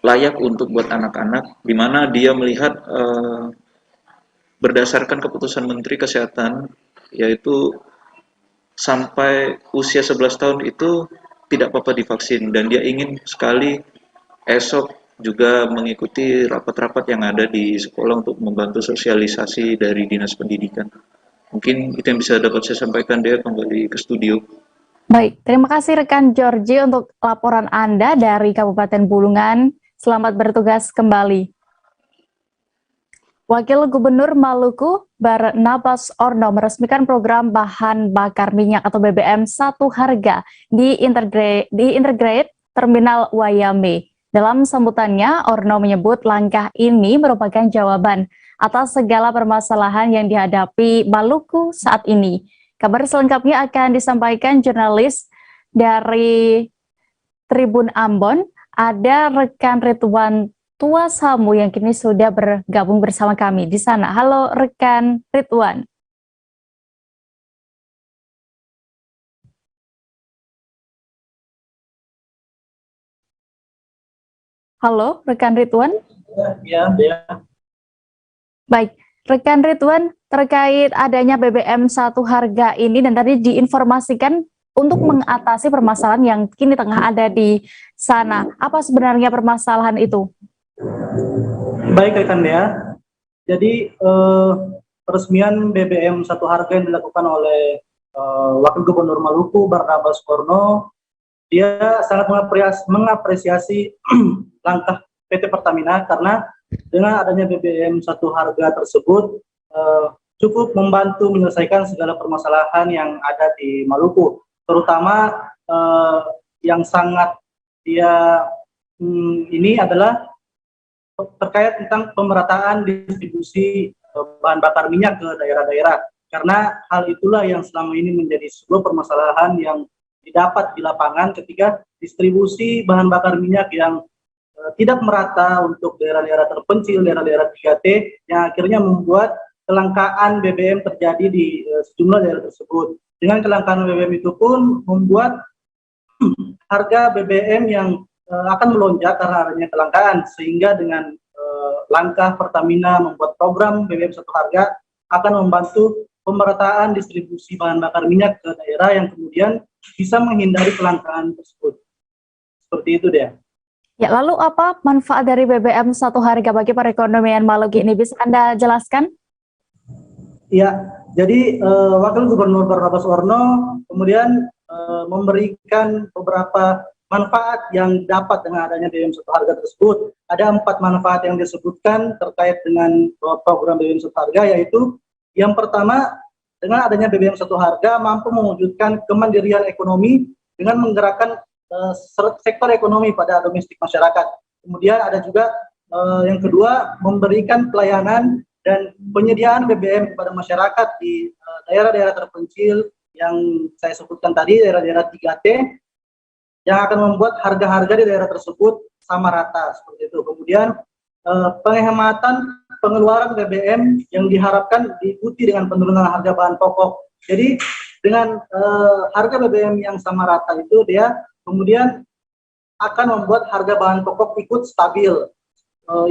layak untuk buat anak-anak, di mana dia melihat berdasarkan keputusan Menteri Kesehatan, yaitu sampai usia 11 tahun itu tidak apa-apa divaksin, dan dia ingin sekali esok juga mengikuti rapat-rapat yang ada di sekolah untuk membantu sosialisasi dari Dinas Pendidikan. Mungkin itu yang bisa dapat saya sampaikan, dia kembali ke studio. Baik, terima kasih rekan Georgie untuk laporan Anda dari Kabupaten Bulungan. Selamat bertugas kembali. Wakil Gubernur Maluku, Barnabas Orno, meresmikan program bahan bakar minyak atau BBM satu harga di Integrate Terminal Wayame. Dalam sambutannya, Orno menyebut langkah ini merupakan jawaban atas segala permasalahan yang dihadapi Maluku saat ini. Kabar selengkapnya akan disampaikan jurnalis dari Tribun Ambon, ada rekan Ridwan Tuasamu yang kini sudah bergabung bersama kami di sana. Halo rekan Ridwan. Halo rekan Ridwan. Ya. Baik, rekan Ridwan, terkait adanya BBM satu harga ini dan tadi diinformasikan untuk mengatasi permasalahan yang kini tengah ada di sana. Apa sebenarnya permasalahan itu? Baik rekan Dea, jadi peresmian BBM satu harga yang dilakukan oleh Wakil Gubernur Maluku, Barnabas Orno, dia sangat mengapresiasi langkah PT Pertamina karena dengan adanya BBM satu harga tersebut cukup membantu menyelesaikan segala permasalahan yang ada di Maluku, terutama yang sangat dia ini adalah terkait tentang pemerataan distribusi bahan bakar minyak ke daerah-daerah, karena hal itulah yang selama ini menjadi sebuah permasalahan yang didapat di lapangan ketika distribusi bahan bakar minyak yang tidak merata untuk daerah-daerah terpencil, daerah-daerah 3T, yang akhirnya membuat kelangkaan BBM terjadi di sejumlah daerah tersebut. Dengan kelangkaan BBM itu pun membuat harga BBM yang akan melonjak karena adanya kelangkaan, sehingga dengan langkah Pertamina membuat program BBM satu harga akan membantu pemerataan distribusi bahan bakar minyak ke daerah yang kemudian bisa menghindari kelangkaan tersebut. Seperti itu deh. Ya, lalu apa manfaat dari BBM satu harga bagi perekonomian Maluku ini? Bisa Anda jelaskan? Ya, jadi Wakil Gubernur Barnabas Orno kemudian memberikan beberapa manfaat yang dapat dengan adanya BBM satu harga tersebut. Ada 4 manfaat yang disebutkan terkait dengan program BBM satu harga, yaitu yang pertama, dengan adanya BBM satu harga mampu mewujudkan kemandirian ekonomi dengan menggerakkan sektor ekonomi pada domestik masyarakat. Kemudian ada juga yang kedua, memberikan pelayanan dan penyediaan BBM kepada masyarakat di daerah-daerah terpencil yang saya sebutkan tadi, daerah-daerah 3T, yang akan membuat harga-harga di daerah tersebut sama rata seperti itu. Kemudian penghematan pengeluaran BBM yang diharapkan diikuti dengan penurunan harga bahan pokok. Jadi dengan harga BBM yang sama rata itu dia kemudian akan membuat harga bahan pokok ikut stabil.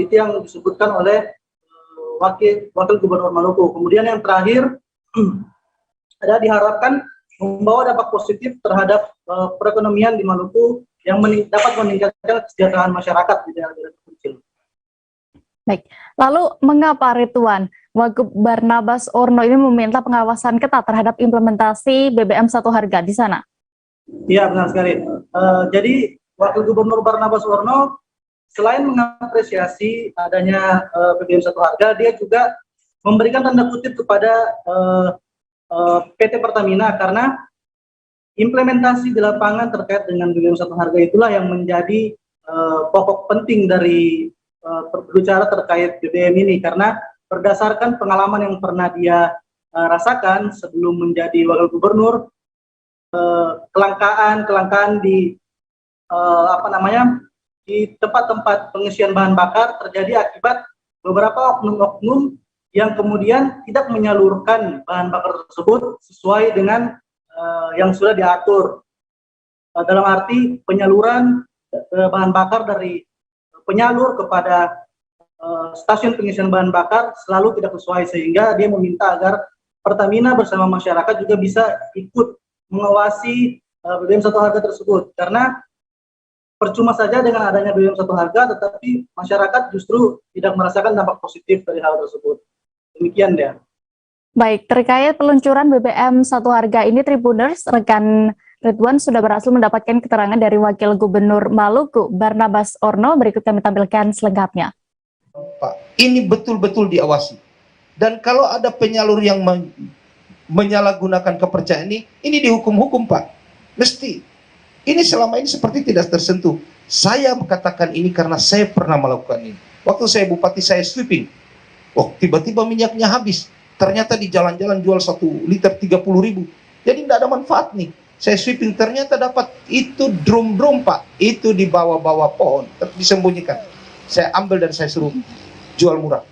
Itu yang disebutkan oleh Wakil Gubernur Maluku. Kemudian yang terakhir ada diharapkan membawa dampak positif terhadap perekonomian di Maluku yang dapat meningkatkan kesejahteraan masyarakat di daerah-daerah terpencil. Baik, lalu mengapa Ridwan Wagub Barnabas Orno ini meminta pengawasan ketat terhadap implementasi BBM satu harga di sana? Iya, benar sekali. Jadi Wakil Gubernur Barnabas Orno selain mengapresiasi adanya BBM satu harga, dia juga memberikan tanda kutip kepada PT Pertamina karena implementasi di lapangan terkait dengan BBM satu harga itulah yang menjadi pokok penting dari berbicara terkait BBM ini, karena berdasarkan pengalaman yang pernah dia rasakan sebelum menjadi wakil gubernur, kelangkaan di di tempat-tempat pengisian bahan bakar terjadi akibat beberapa oknum-oknum yang kemudian tidak menyalurkan bahan bakar tersebut sesuai dengan yang sudah diatur. Dalam arti penyaluran bahan bakar dari penyalur kepada stasiun pengisian bahan bakar selalu tidak sesuai, sehingga dia meminta agar Pertamina bersama masyarakat juga bisa ikut mengawasi BBM satu harga tersebut, karena percuma saja dengan adanya BBM satu harga tetapi masyarakat justru tidak merasakan dampak positif dari hal tersebut. Demikian dia. Baik, terkait peluncuran BBM satu harga ini, Tribuners, rekan Ridwan sudah berhasil mendapatkan keterangan dari Wakil Gubernur Maluku, Barnabas Orno. Berikut kami tampilkan selengkapnya. Pak, ini betul-betul diawasi. Dan kalau ada penyalur yang menyalahgunakan kepercayaan ini dihukum-hukum, Pak. Mesti. Ini selama ini seperti tidak tersentuh. Saya katakan ini karena saya pernah melakukan ini. Waktu saya bupati, saya sweeping. Oh, tiba-tiba minyaknya habis. Ternyata di jalan-jalan jual 1 liter 30.000. Jadi tidak ada manfaat nih. Saya sweeping, ternyata dapat itu drum-drum, Pak. Itu di bawah-bawah pohon, disembunyikan. Saya ambil dan saya suruh jual murah.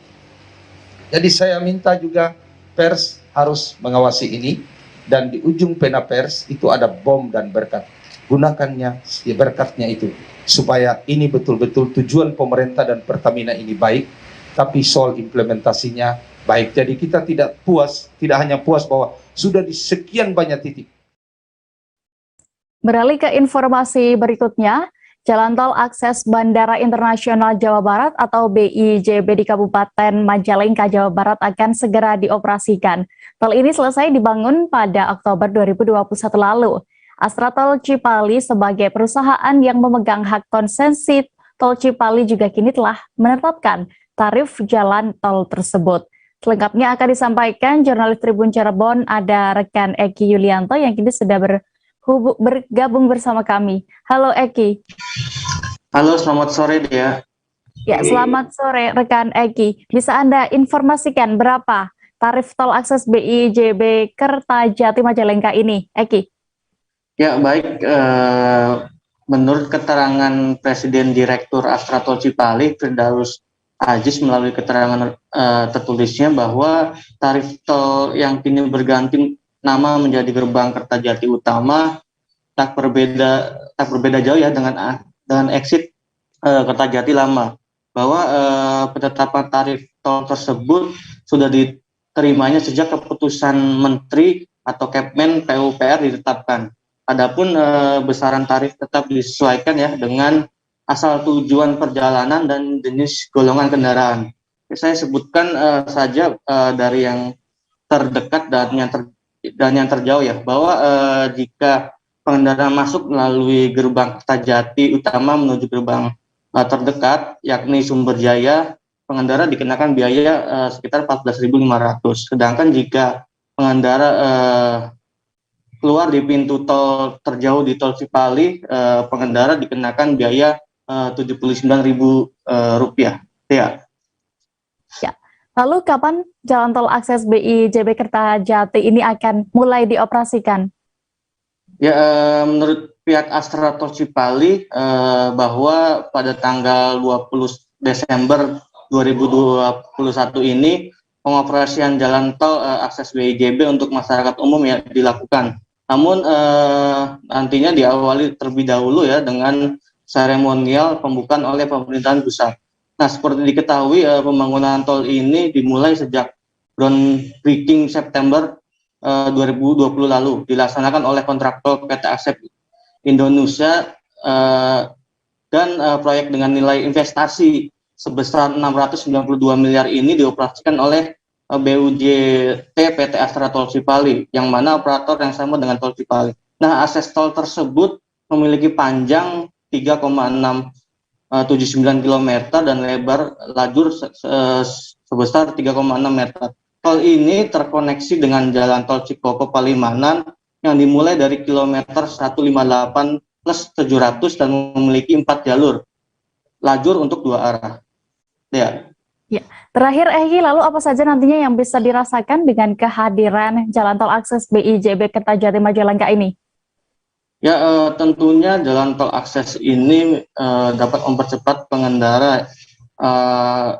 Jadi saya minta juga pers harus mengawasi ini. Dan di ujung pena pers itu ada bom dan berkat. Gunakannya, ya berkatnya itu. Supaya ini betul-betul tujuan pemerintah dan Pertamina ini baik. Tapi soal implementasinya baik. Jadi kita tidak hanya puas bahwa sudah di sekian banyak titik. Beralih ke informasi berikutnya, Jalan Tol Akses Bandara Internasional Jawa Barat atau BIJB di Kabupaten Majalengka, Jawa Barat akan segera dioperasikan. Tol ini selesai dibangun pada Oktober 2021 lalu. Astra Tol Cipali sebagai perusahaan yang memegang hak konsensi Tol Cipali juga kini telah menetapkan tarif jalan tol tersebut. Selengkapnya akan disampaikan jurnalis Tribun Cirebon, ada rekan Eki Yulianto yang kini sudah bergabung bersama kami. Halo Eki. Halo, selamat sore Dea. Ya, selamat sore rekan Eki. Bisa Anda informasikan berapa tarif tol akses BIJB Kertajati Majalengka ini, Eki? Ya, baik. Menurut keterangan Presiden Direktur Astra Tol Cipali, Firdaus Aziz, melalui keterangan tertulisnya bahwa tarif tol yang kini berganti nama menjadi Gerbang Kertajati Utama tak berbeda jauh ya dengan exit Kertajati Lama. Bahwa penetapan tarif tol tersebut sudah diterimanya sejak keputusan Menteri atau Kepmen PUPR ditetapkan. Adapun besaran tarif tetap disesuaikan ya dengan asal tujuan perjalanan dan jenis golongan kendaraan. Saya sebutkan saja dari yang terdekat dan yang terjauh ya, bahwa jika pengendara masuk melalui gerbang Kertajati Utama menuju gerbang terdekat yakni Sumberjaya, pengendara dikenakan biaya sekitar 14.500. Sedangkan jika pengendara keluar di pintu tol terjauh di Tol Cipali, pengendara dikenakan biaya Rp79.000. Ya. Ya. Lalu kapan jalan tol akses BI-JB Kertajati ini akan mulai dioperasikan? Ya, menurut pihak Astra Tol Cipali bahwa pada tanggal 20 Desember 2021 ini pengoperasian jalan tol akses BI-JB untuk masyarakat umum ya dilakukan. Namun nantinya diawali terlebih dahulu ya dengan seremonial pembukaan oleh pemerintahan pusat. Nah, seperti diketahui pembangunan tol ini dimulai sejak groundbreaking September 2020 lalu, dilaksanakan oleh kontraktor PT Asep Indonesia dan proyek dengan nilai investasi sebesar 692 miliar ini dioperasikan oleh BUJT PT Astra Tol Cipali, yang mana operator yang sama dengan Tol Cipali. Nah, akses tol tersebut memiliki panjang 3,679 km dan lebar lajur sebesar 3,6 meter. Tol ini terkoneksi dengan jalan tol Cikopo Palimanan yang dimulai dari kilometer 158 plus 700 dan memiliki 4 jalur lajur untuk 2 arah. Ya. Terakhir lalu apa saja nantinya yang bisa dirasakan dengan kehadiran jalan tol akses BI-JB Kertajati Majalengka ini? Ya, tentunya jalan tol akses ini dapat mempercepat pengendara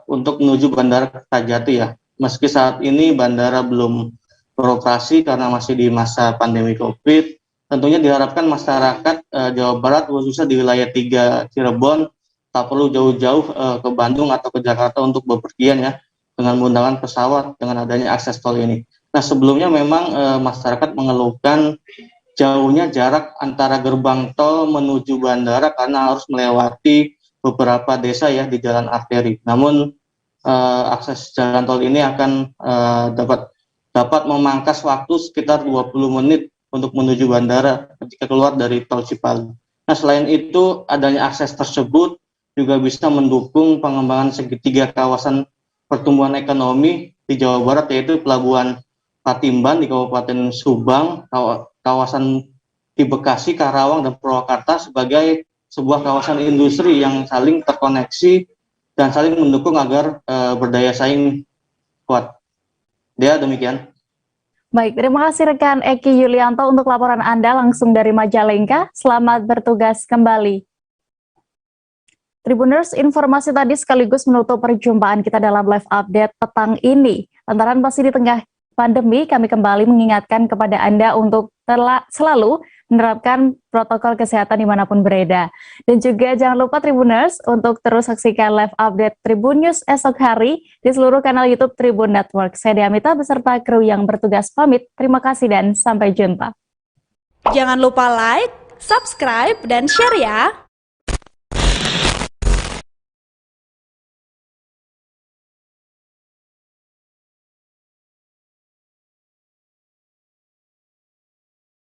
untuk menuju Bandara Kertajati ya. Meski saat ini bandara belum beroperasi karena masih di masa pandemi COVID, tentunya diharapkan masyarakat Jawa Barat khususnya di wilayah 3 Cirebon tak perlu jauh-jauh ke Bandung atau ke Jakarta untuk bepergian ya dengan menggunakan pesawat dengan adanya akses tol ini. Nah, sebelumnya memang masyarakat mengeluhkan jauhnya jarak antara gerbang tol menuju bandara karena harus melewati beberapa desa ya di jalan arteri. Namun akses jalan tol ini akan dapat memangkas waktu sekitar 20 menit untuk menuju bandara ketika keluar dari tol Cipali. Nah, selain itu adanya akses tersebut juga bisa mendukung pengembangan segitiga kawasan pertumbuhan ekonomi di Jawa Barat, yaitu Pelabuhan Patimban di Kabupaten Subang, kawasan di Bekasi, Karawang, dan Purwakarta sebagai sebuah kawasan industri yang saling terkoneksi dan saling mendukung agar berdaya saing kuat. Dia demikian. Baik, terima kasih rekan Eki Yulianto untuk laporan Anda langsung dari Majalengka. Selamat bertugas kembali. Tribuners, informasi tadi sekaligus menutup perjumpaan kita dalam live update petang ini. Lantaran masih di tengah pandemi, kami kembali mengingatkan kepada Anda untuk selalu menerapkan protokol kesehatan dimanapun berada. Dan juga jangan lupa Tribuners untuk terus saksikan live update Tribun News esok hari di seluruh kanal YouTube Tribun Network. Saya Diamita beserta kru yang bertugas pamit. Terima kasih dan sampai jumpa. Jangan lupa like, subscribe, dan share ya.